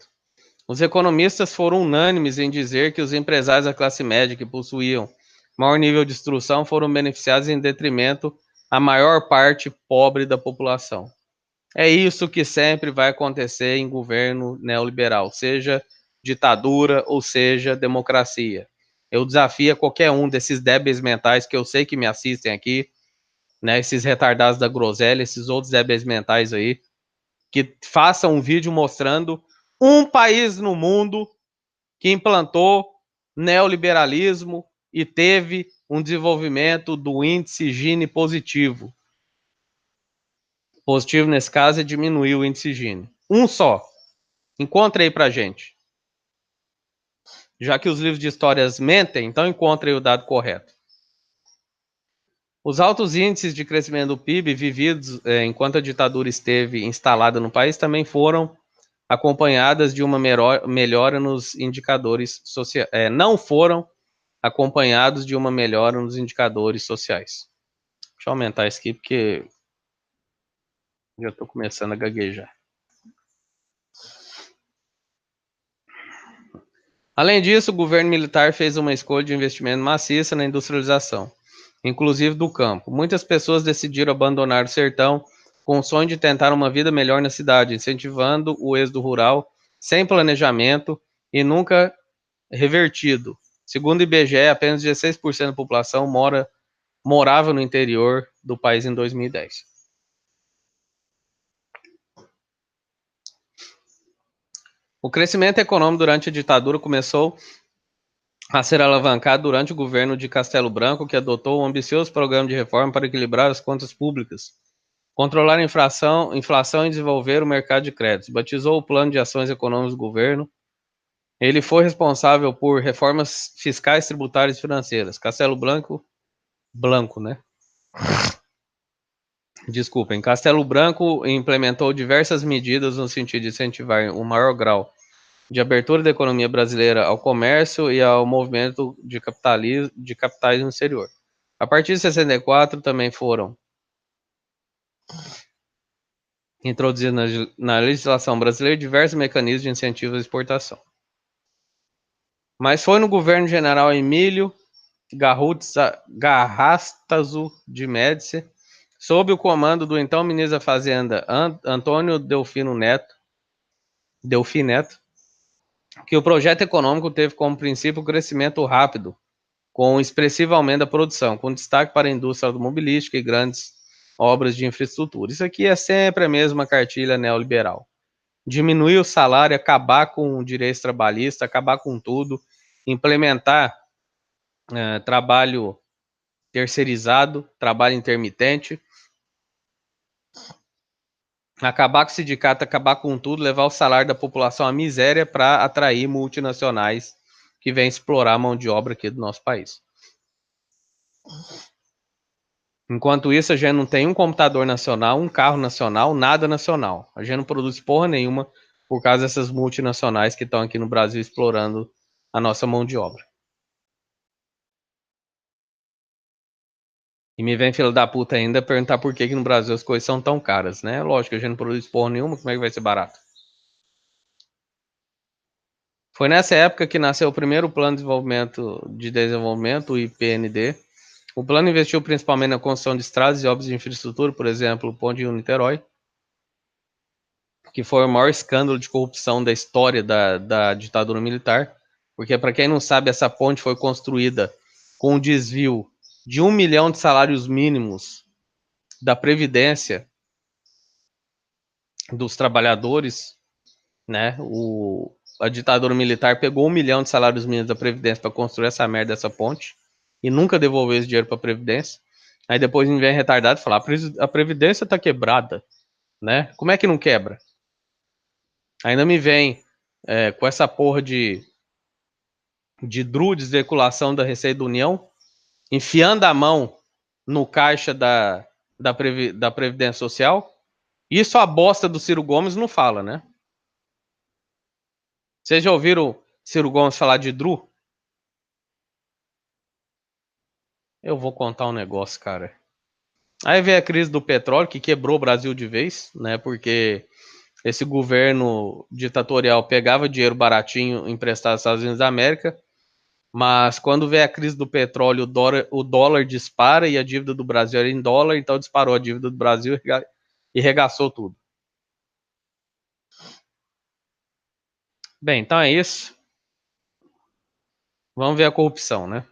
Os economistas foram unânimes em dizer que os empresários da classe média que possuíam maior nível de instrução foram beneficiados em detrimento à maior parte pobre da população. É isso que sempre vai acontecer em governo neoliberal, seja ditadura ou seja democracia. Eu desafio qualquer um desses débeis mentais que eu sei que me assistem aqui, né, esses retardados da groselha, esses outros débeis mentais aí, que façam um vídeo mostrando um país no mundo que implantou neoliberalismo e teve um desenvolvimento do índice Gini positivo. Positivo nesse caso é diminuir o índice Gini. Um só. Encontre aí pra gente. Já que os livros de histórias mentem, então encontre o dado correto. Os altos índices de crescimento do PIB vividos enquanto a ditadura esteve instalada no país também foram acompanhadas de uma melhora nos indicadores sociais. Não foram acompanhados de uma melhora nos indicadores sociais. Deixa eu aumentar isso aqui, porque já estou começando a gaguejar. Além disso, o governo militar fez uma escolha de investimento maciça na industrialização, inclusive do campo. Muitas pessoas decidiram abandonar o sertão com o sonho de tentar uma vida melhor na cidade, incentivando o êxodo rural sem planejamento e nunca revertido. Segundo o IBGE, apenas 16% da população morava no interior do país em 2010. O crescimento econômico durante a ditadura começou a ser alavancado durante o governo de Castelo Branco, que adotou um ambicioso programa de reforma para equilibrar as contas públicas, controlar a inflação e desenvolver o mercado de créditos. Batizou o Plano de Ações Econômicas do governo. Ele foi responsável por reformas fiscais, tributárias e financeiras. Castelo Branco, né? Desculpem. Castelo Branco implementou diversas medidas no sentido de incentivar um maior grau de abertura da economia brasileira ao comércio e ao movimento de capitais no exterior. A partir de 64 também foram introduzidos na legislação brasileira diversos mecanismos de incentivo à exportação. Mas foi no governo general Emílio Garrastazu de Médici, sob o comando do então ministro da Fazenda Antônio Delfim Neto, que o projeto econômico teve como princípio o crescimento rápido, com expressivo aumento da produção, com destaque para a indústria automobilística e grandes obras de infraestrutura. Isso aqui é sempre a mesma cartilha neoliberal. Diminuir o salário, acabar com o direito trabalhista, acabar com tudo, implementar trabalho terceirizado, trabalho intermitente, acabar com o sindicato, acabar com tudo, levar o salário da população à miséria para atrair multinacionais que vêm explorar a mão de obra aqui do nosso país. Enquanto isso, a gente não tem um computador nacional, um carro nacional, nada nacional. A gente não produz porra nenhuma por causa dessas multinacionais que estão aqui no Brasil explorando a nossa mão de obra. E me vem filho da puta ainda perguntar por que no Brasil as coisas são tão caras, né? Lógico, a gente não produz porra nenhuma, como é que vai ser barato? Foi nessa época que nasceu o primeiro Plano de Desenvolvimento, o IPND. O plano investiu principalmente na construção de estradas e obras de infraestrutura, por exemplo, o Ponte Rio-Niterói, que foi o maior escândalo de corrupção da história da ditadura militar, porque, para quem não sabe, essa ponte foi construída com um desvio de 1 milhão de salários mínimos da Previdência dos trabalhadores, né? A ditadura militar pegou 1 milhão de salários mínimos da Previdência para construir essa merda dessa ponte e nunca devolveu esse dinheiro para a Previdência. Aí depois vem retardado e fala: a Previdência está quebrada, né? Como é que não quebra? Ainda me vem com essa porra de DRU, desveiculação da Receita da União, enfiando a mão no caixa da Previdência Social. Isso a bosta do Ciro Gomes não fala, né? Vocês já ouviram Ciro Gomes falar de DRU? Eu vou contar um negócio, cara. Aí veio a crise do petróleo, que quebrou o Brasil de vez, né? Porque esse governo ditatorial pegava dinheiro baratinho emprestado aos Estados Unidos da América, mas quando veio a crise do petróleo, o dólar dispara e a dívida do Brasil era em dólar, então disparou a dívida do Brasil e regaçou tudo. Bem, então é isso. Vamos ver a corrupção, né?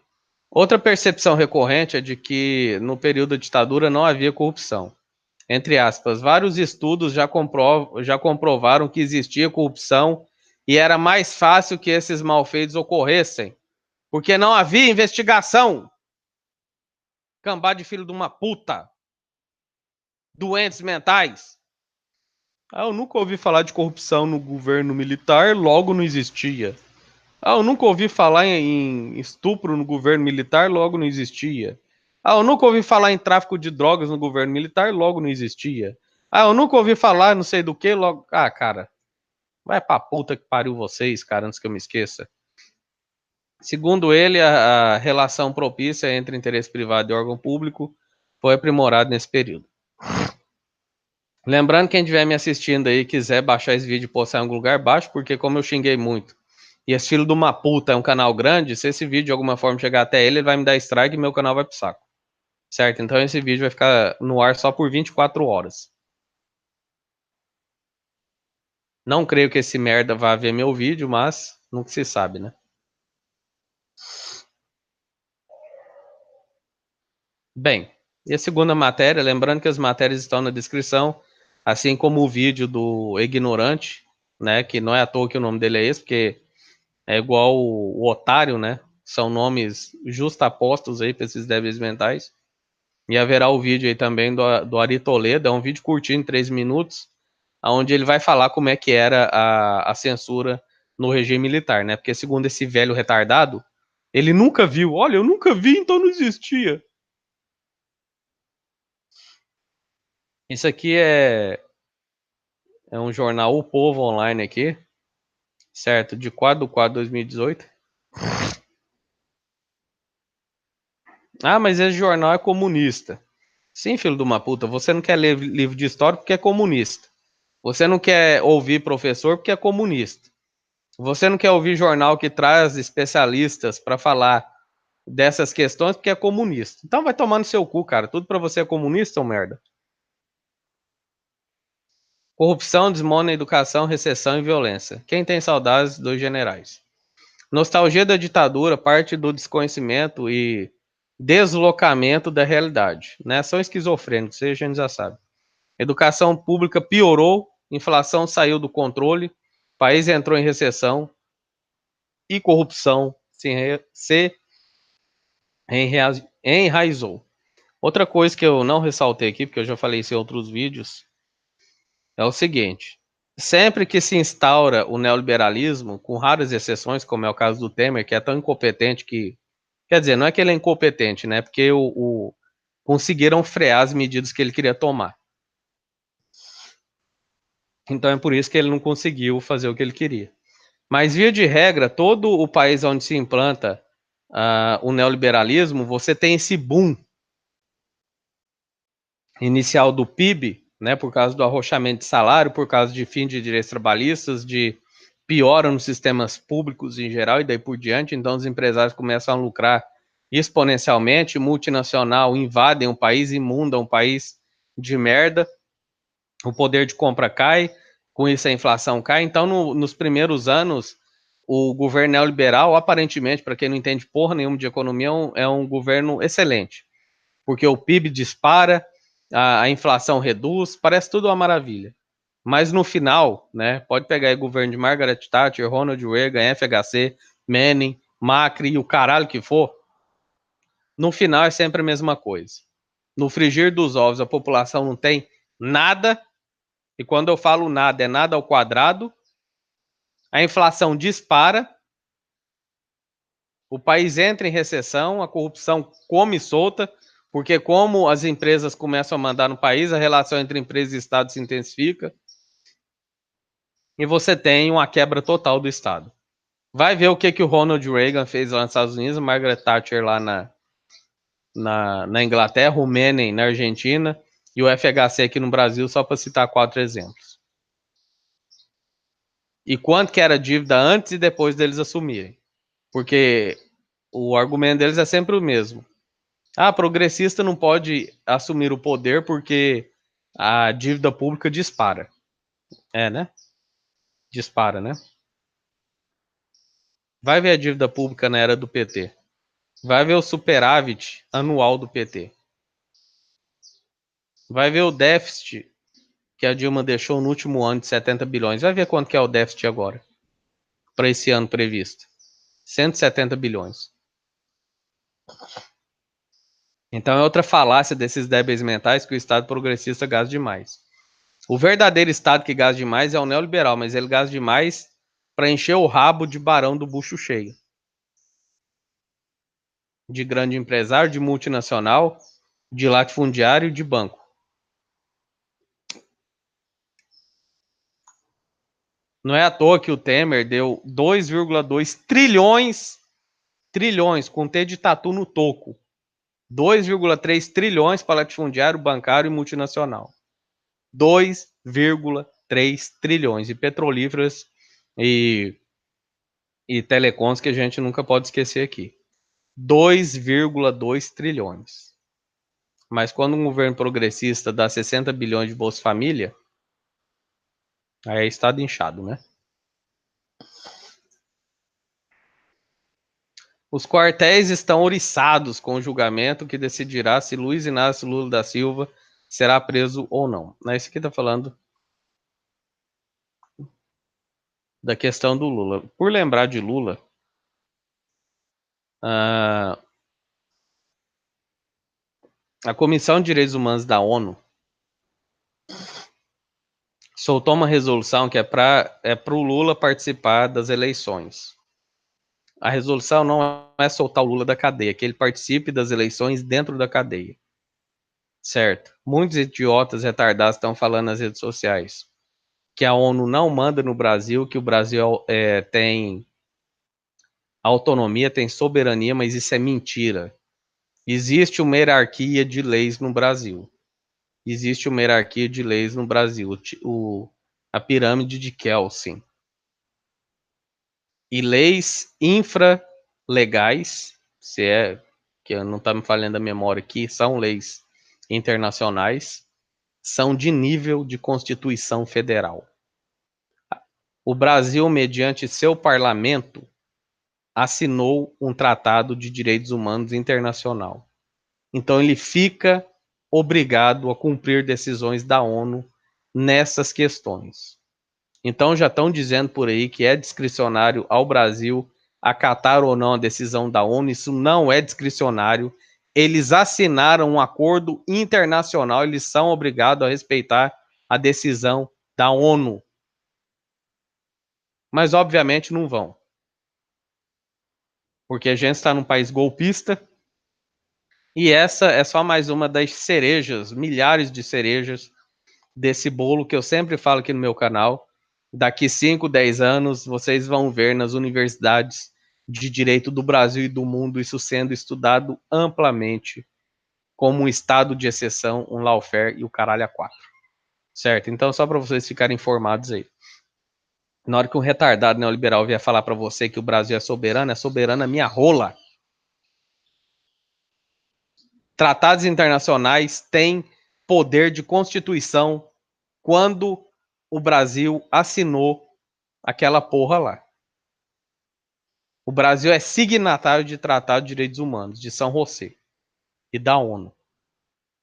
Outra percepção recorrente é de que no período da ditadura não havia corrupção. Entre aspas, vários estudos já comprovaram que existia corrupção e era mais fácil que esses malfeitos ocorressem, porque não havia investigação. Cambada de filho de uma puta. Doentes mentais. Eu nunca ouvi falar de corrupção no governo militar, logo não existia. Ah, eu nunca ouvi falar em estupro no governo militar, logo não existia. Ah, eu nunca ouvi falar em tráfico de drogas no governo militar, logo não existia. Ah, eu nunca ouvi falar não sei do que, logo. Ah, cara, vai pra puta que pariu vocês, cara, antes que eu me esqueça. Segundo ele, a relação propícia entre interesse privado e órgão público foi aprimorada nesse período. Lembrando, quem estiver me assistindo aí e quiser baixar esse vídeo e postar em algum lugar, baixo, porque como eu xinguei muito, e esse filho de uma puta é um canal grande, se esse vídeo de alguma forma chegar até ele, ele vai me dar strike e meu canal vai pro saco. Certo? Então esse vídeo vai ficar no ar só por 24 horas. Não creio que esse merda vá ver meu vídeo, mas nunca se sabe, né? Bem, e a segunda matéria, lembrando que as matérias estão na descrição, assim como o vídeo do Ignorante, né? Que não é à toa que o nome dele é esse, porque é igual o Otário, né? São nomes justapostos aí para esses débeis mentais. E haverá o vídeo aí também do Ari Toledo, é um vídeo curtinho, 3 minutos, onde ele vai falar como é que era a censura no regime militar, né? Porque segundo esse velho retardado, ele nunca viu. Olha, eu nunca vi, então não existia. Isso aqui é um jornal O Povo Online aqui, certo? De 4/4/2018. Ah, mas esse jornal é comunista. Sim, filho de uma puta, você não quer ler livro de história porque é comunista. Você não quer ouvir professor porque é comunista. Você não quer ouvir jornal que traz especialistas para falar dessas questões porque é comunista. Então vai tomar no seu cu, cara. Tudo para você é comunista ou merda? Corrupção, desmona, educação, recessão e violência. Quem tem saudades dos generais? Nostalgia da ditadura parte do desconhecimento e deslocamento da realidade. Né? São esquizofrênicos, isso a gente já sabe. Educação pública piorou, inflação saiu do controle, país entrou em recessão e corrupção se enraizou. Outra coisa que eu não ressaltei aqui, porque eu já falei isso em outros vídeos, é o seguinte: sempre que se instaura o neoliberalismo, com raras exceções, como é o caso do Temer, que é tão incompetente que. Quer dizer, não é que ele é incompetente, né? Porque conseguiram frear as medidas que ele queria tomar. Então é por isso que ele não conseguiu fazer o que ele queria. Mas, via de regra, todo o país onde se implanta o neoliberalismo, você tem esse boom inicial do PIB, né, por causa do arrochamento de salário, por causa de fim de direitos trabalhistas, de piora nos sistemas públicos em geral e daí por diante. Então, os empresários começam a lucrar exponencialmente, multinacional invadem o país, imundam o país de merda, o poder de compra cai, com isso a inflação cai. Então, nos primeiros anos, o governo neoliberal, aparentemente, para quem não entende porra nenhuma de economia, é um governo excelente, porque o PIB dispara, a inflação reduz, parece tudo uma maravilha. Mas no final, né, pode pegar aí o governo de Margaret Thatcher, Ronald Reagan, FHC, Manning, Macri e o caralho que for, no final é sempre a mesma coisa. No frigir dos ovos, a população não tem nada, e quando eu falo nada, é nada ao quadrado, a inflação dispara, o país entra em recessão, a corrupção come solta, porque como as empresas começam a mandar no país, a relação entre empresa e Estado se intensifica, e você tem uma quebra total do Estado. Vai ver o que o Ronald Reagan fez lá nos Estados Unidos, Margaret Thatcher lá na Inglaterra, o Menem na Argentina e o FHC aqui no Brasil, só para citar 4 exemplos. E quanto que era a dívida antes e depois deles assumirem. Porque o argumento deles é sempre o mesmo. Ah, progressista não pode assumir o poder porque a dívida pública dispara. É, né? Dispara, né? Vai ver a dívida pública na era do PT. Vai ver o superávit anual do PT. Vai ver o déficit que a Dilma deixou no último ano de 70 bilhões. Vai ver quanto que é o déficit agora, para esse ano previsto. 170 bilhões. Então é outra falácia desses débeis mentais que o Estado progressista gasta demais. O verdadeiro Estado que gasta demais é o neoliberal, mas ele gasta demais para encher o rabo de barão do bucho cheio, de grande empresário, de multinacional, de latifundiário e de banco. Não é à toa que o Temer deu 2,2 trilhões, com T de tatu no toco. 2,3 trilhões para latifundiário, bancário e multinacional. 2,3 trilhões. E petrolíferas e telecoms que a gente nunca pode esquecer aqui. 2,2 trilhões. Mas quando um governo progressista dá 60 bilhões de Bolsa Família, aí é estado inchado, né? Os quartéis estão oriçados com o julgamento que decidirá se Luiz Inácio Lula da Silva será preso ou não. Isso aqui está falando da questão do Lula. Por lembrar de Lula, a Comissão de Direitos Humanos da ONU soltou uma resolução que é para o Lula participar das eleições. A resolução não é soltar o Lula da cadeia, que ele participe das eleições dentro da cadeia. Certo. Muitos idiotas retardados estão falando nas redes sociais que a ONU não manda no Brasil, que o Brasil tem autonomia, tem soberania, mas isso é mentira. Existe uma hierarquia de leis no Brasil. Existe uma hierarquia de leis no Brasil. A pirâmide de Kelsen. E leis infralegais, se é que não está me falhando a memória aqui, são leis internacionais, são de nível de Constituição Federal. O Brasil, mediante seu parlamento, assinou um tratado de direitos humanos internacional. Então ele fica obrigado a cumprir decisões da ONU nessas questões. Então já estão dizendo por aí que é discricionário ao Brasil acatar ou não a decisão da ONU. Isso não é discricionário. Eles assinaram um acordo internacional, eles são obrigados a respeitar a decisão da ONU. Mas obviamente não vão. Porque a gente está num país golpista e essa é só mais uma das cerejas, milhares de cerejas desse bolo que eu sempre falo aqui no meu canal. Daqui 5, 10 anos, vocês vão ver nas universidades de direito do Brasil e do mundo isso sendo estudado amplamente como um estado de exceção, um lawfare e o caralho a quatro. Certo? Então, só para vocês ficarem informados aí. Na hora que um retardado neoliberal vier falar para você que o Brasil é soberana minha rola. Tratados internacionais têm poder de constituição quando o Brasil assinou aquela porra lá. O Brasil é signatário de Tratado de Direitos Humanos, de São José e da ONU.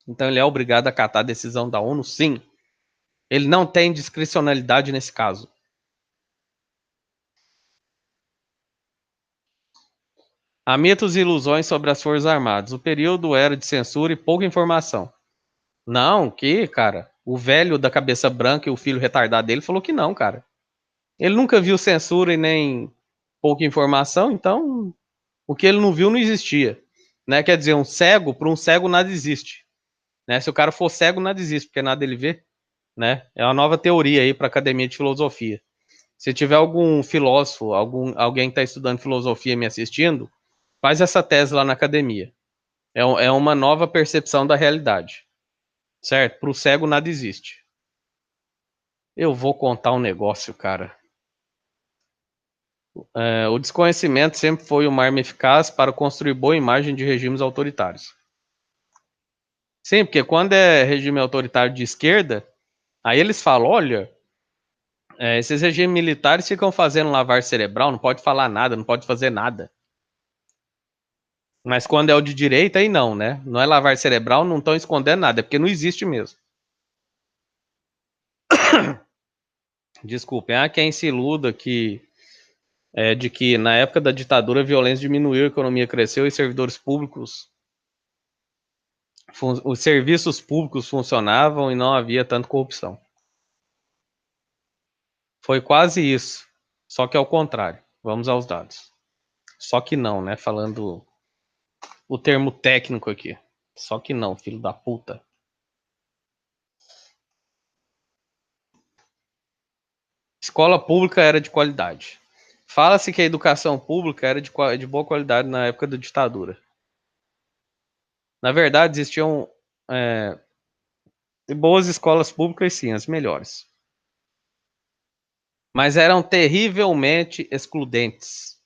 Então ele é obrigado a acatar a decisão da ONU, sim. Ele não tem discricionalidade nesse caso. Há mitos e ilusões sobre as Forças Armadas. O período era de censura e pouca informação. Não, cara? O velho da cabeça branca e o filho retardado dele falou que não, cara. Ele nunca viu censura e nem pouca informação, então o que ele não viu não existia. Né? Quer dizer, para um cego nada existe. Né? Se o cara for cego, nada existe, porque nada ele vê. Né? É uma nova teoria aí para a Academia de Filosofia. Se tiver algum filósofo, alguém que está estudando filosofia me assistindo, faz essa tese lá na academia. É uma nova percepção da realidade. Certo? Para o cego nada existe. Eu vou contar um negócio, cara. O desconhecimento sempre foi uma arma eficaz para construir boa imagem de regimes autoritários. Sim, porque quando é regime autoritário de esquerda, aí eles falam, olha, esses regimes militares ficam fazendo lavar cerebral, não pode falar nada, não pode fazer nada. Mas quando é o de direita, aí não, né? Não é lavar cerebral, não estão escondendo nada, é porque não existe mesmo. Desculpem, há quem se iluda de que na época da ditadura a violência diminuiu, a economia cresceu e os serviços públicos funcionavam e não havia tanta corrupção. Foi quase isso. Só que é o contrário. Vamos aos dados. Só que não, né? Falando o termo técnico aqui. Só que não, filho da puta. Escola pública era de qualidade. Fala-se que a educação pública era de boa qualidade na época da ditadura. Na verdade, existiam é, boas escolas públicas, sim, as melhores. Mas eram terrivelmente excludentes,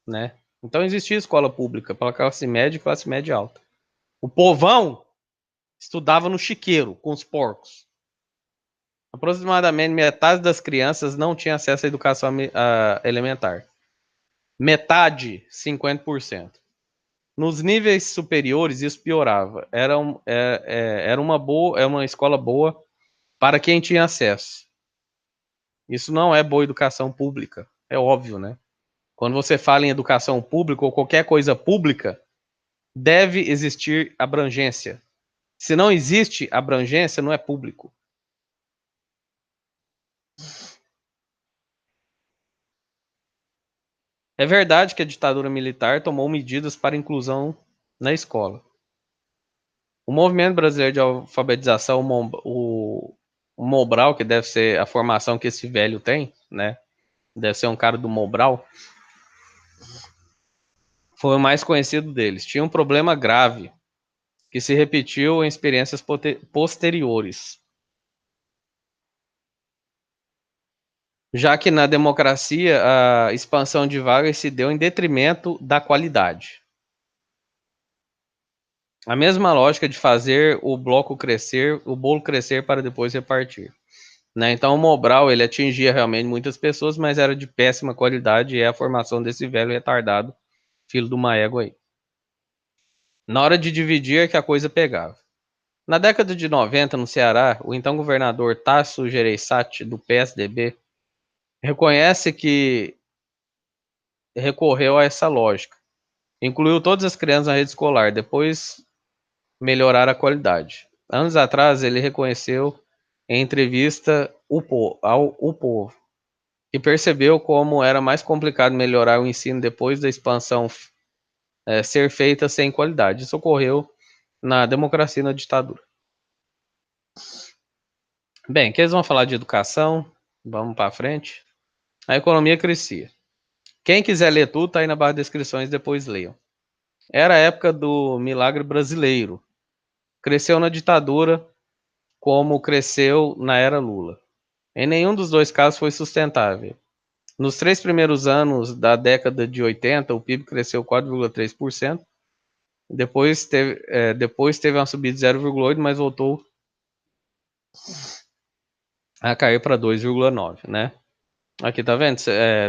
né? Então existia escola pública para classe média e classe média alta. O povão estudava no chiqueiro, com os porcos. Aproximadamente metade das crianças não tinha acesso à educação elementar. Metade, 50%. Nos níveis superiores, isso piorava. Era uma escola boa para quem tinha acesso. Isso não é boa educação pública. É óbvio, né? Quando você fala em educação pública ou qualquer coisa pública, deve existir abrangência. Se não existe abrangência, não é público. É verdade que a ditadura militar tomou medidas para inclusão na escola. O Movimento Brasileiro de Alfabetização, o Mobral, que deve ser a formação que esse velho tem, né? Deve ser um cara do Mobral, foi o mais conhecido deles. Tinha um problema grave que se repetiu em experiências posteriores. Já que na democracia a expansão de vagas se deu em detrimento da qualidade. A mesma lógica de fazer o bloco crescer, o bolo crescer para depois repartir. Né? Então o Mobral ele atingia realmente muitas pessoas, mas era de péssima qualidade e é a formação desse velho retardado, filho de uma égua aí. Na hora de dividir é que a coisa pegava. Na década de 90, no Ceará, o então governador Tasso Gereissati, do PSDB, reconhece que recorreu a essa lógica. Incluiu todas as crianças na rede escolar, depois melhorar a qualidade. Anos atrás, ele reconheceu em entrevista ao O Povo e percebeu como era mais complicado melhorar o ensino depois da expansão ser feita sem qualidade. Isso ocorreu na democracia e na ditadura. Bem, que eles vão falar de educação, vamos para frente. A economia crescia. Quem quiser ler tudo, tá aí na barra de descrições, depois leiam. Era a época do milagre brasileiro. Cresceu na ditadura, como cresceu na era Lula. Em nenhum dos dois casos foi sustentável. Nos 3 primeiros anos da década de 80, o PIB cresceu 4,3%. Depois teve uma subida de 0,8%, mas voltou a cair para 2,9%, né? Aqui, tá vendo?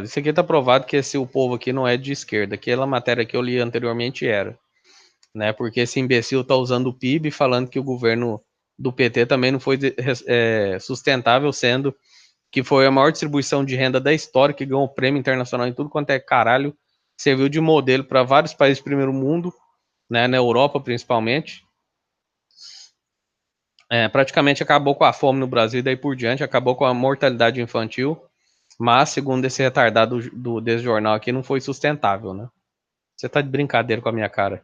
Isso aqui tá provado que o povo aqui não é de esquerda. Aquela matéria que eu li anteriormente era, né? Porque esse imbecil tá usando o PIB falando que o governo do PT também não foi sustentável, sendo que foi a maior distribuição de renda da história, que ganhou prêmio internacional em tudo quanto é caralho, serviu de modelo para vários países do primeiro mundo, né? Na Europa principalmente. Praticamente acabou com a fome no Brasil e daí por diante, acabou com a mortalidade infantil, mas, segundo esse retardado desse jornal aqui, não foi sustentável, né? Você tá de brincadeira com a minha cara.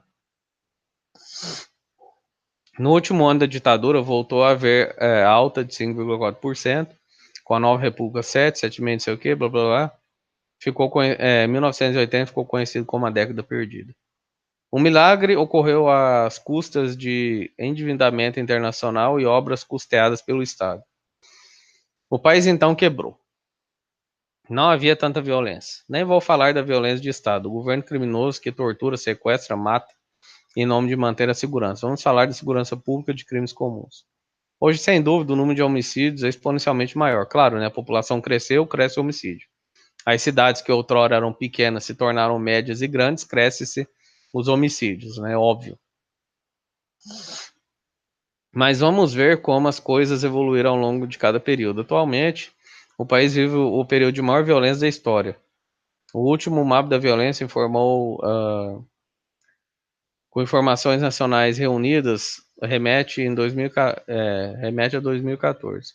No último ano da ditadura, voltou a haver alta de 5,4%, com a Nova República 7,6, não sei o que, blá blá blá. 1980 ficou conhecido como a década perdida. O milagre ocorreu às custas de endividamento internacional e obras custeadas pelo Estado. O país então quebrou. Não havia tanta violência. Nem vou falar da violência de Estado. O governo criminoso que tortura, sequestra, mata em nome de manter a segurança. Vamos falar de segurança pública de crimes comuns. Hoje, sem dúvida, o número de homicídios é exponencialmente maior. Claro, né? A população cresceu, cresce o homicídio. As cidades que outrora eram pequenas se tornaram médias e grandes, cresce-se os homicídios, né? Óbvio. Mas vamos ver como as coisas evoluíram ao longo de cada período. Atualmente, o país vive o período de maior violência da história. O último mapa da violência informou, com informações nacionais reunidas, remete a 2014.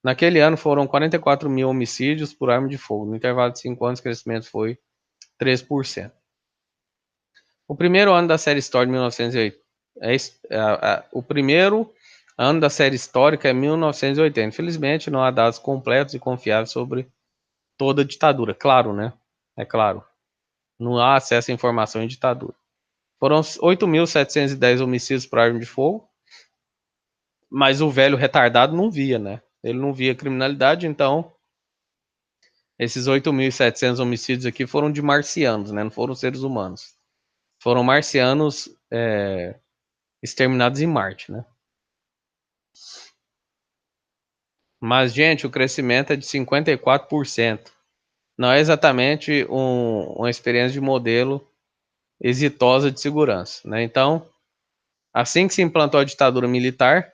Naquele ano foram 44 mil homicídios por arma de fogo. No intervalo de 5 anos, o crescimento foi 3%. O primeiro ano da série histórica de 1980. O primeiro ano da série histórica é 1980. Infelizmente, não há dados completos e confiáveis sobre toda a ditadura. Claro, né? É claro. Não há acesso à informação em ditadura. Foram 8.710 homicídios por arma de fogo, mas o velho retardado não via, né? Ele não via criminalidade, então esses 8.700 homicídios aqui foram de marcianos, né? Não foram seres humanos. Foram marcianos exterminados em Marte, né? Mas, gente, o crescimento é de 54%. Não é exatamente uma experiência de modelo exitosa de segurança, né? Então, assim que se implantou a ditadura militar,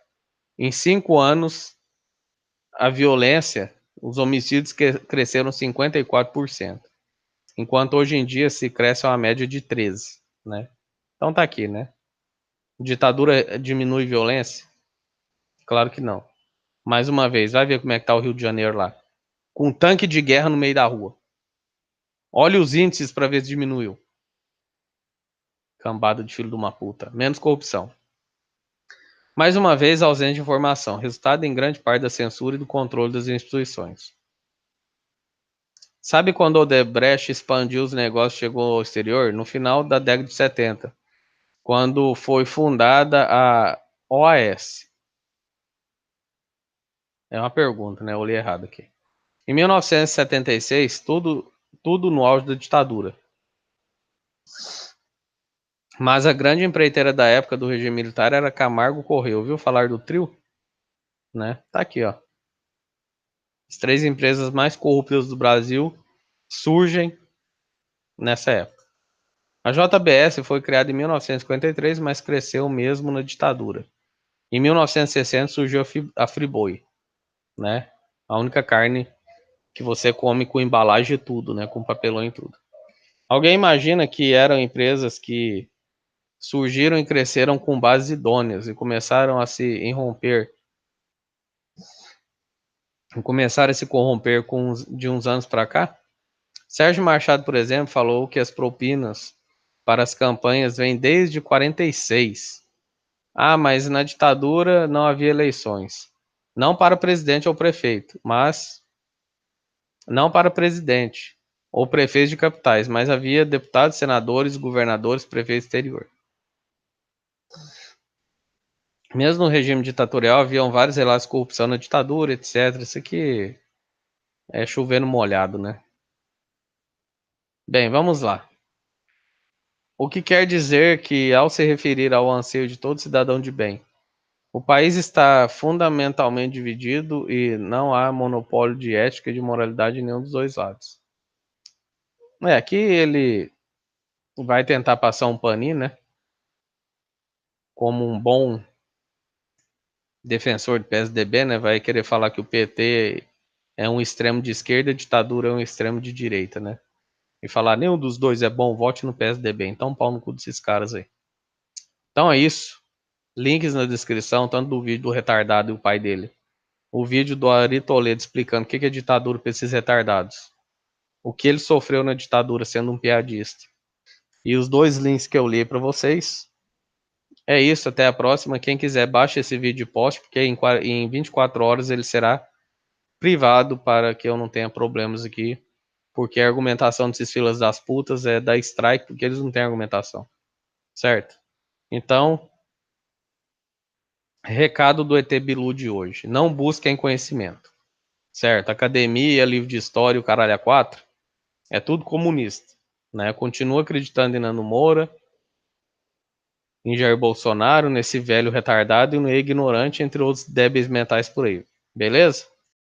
em 5 anos, a violência, os homicídios cresceram 54%. Enquanto hoje em dia se cresce a uma média de 13%, né? Então tá aqui, né? Ditadura diminui violência? Claro que não. Mais uma vez, vai ver como é que tá o Rio de Janeiro lá. Com um tanque de guerra no meio da rua. Olha os índices para ver se diminuiu. Cambada de filho de uma puta. Menos corrupção. Mais uma vez, ausência de informação. Resultado em grande parte da censura e do controle das instituições. Sabe quando o Odebrecht expandiu os negócios e chegou ao exterior? No final da década de 70. Quando foi fundada a OAS. É uma pergunta, né? Eu li errado aqui. Em 1976, tudo no auge da ditadura. Mas a grande empreiteira da época do regime militar era Camargo Correia. Ouviu falar do trio? Né? Tá aqui, ó. As 3 empresas mais corruptas do Brasil surgem nessa época. A JBS foi criada em 1953, mas cresceu mesmo na ditadura. Em 1960 surgiu a Friboi, né? A única carne que você come com embalagem e tudo, né? Com papelão e tudo. Alguém imagina que eram empresas que surgiram e cresceram com bases idôneas e começaram a se corromper de uns anos para cá? Sérgio Machado, por exemplo, falou que as propinas para as campanhas vêm desde 46. Ah, mas na ditadura não havia eleições. Não para presidente ou prefeito, mas não para presidente ou prefeito de capitais, mas havia deputados, senadores, governadores, prefeitos exterior. Mesmo no regime ditatorial, haviam vários relatos de corrupção na ditadura, etc. Isso aqui é chovendo molhado, né? Bem, vamos lá. O que quer dizer que, ao se referir ao anseio de todo cidadão de bem, o país está fundamentalmente dividido e não há monopólio de ética e de moralidade em nenhum dos dois lados. Aqui ele vai tentar passar um paninho, né? Como um bom defensor do PSDB, né? Vai querer falar que o PT é um extremo de esquerda, a ditadura é um extremo de direita, né? E falar nenhum dos dois é bom, vote no PSDB. Então, pau no cu desses caras aí. Então é isso. Links na descrição, tanto do vídeo do retardado e o pai dele. O vídeo do Ari Toledo explicando o que é ditadura para esses retardados. O que ele sofreu na ditadura sendo um piadista. E os 2 links que eu li para vocês. É isso, até a próxima. Quem quiser, baixe esse vídeo e poste, porque em 24 horas ele será privado para que eu não tenha problemas aqui. Porque a argumentação desses filas das putas é dar strike, porque eles não têm argumentação. Certo? Então, recado do ET Bilu de hoje. Não busquem conhecimento. Certo? Academia, livro de história, o caralho a 4, é tudo comunista. Né? Continua acreditando em Nando Moura, em Jair Bolsonaro, nesse velho retardado e no ignorante, entre outros débeis mentais por aí. Beleza?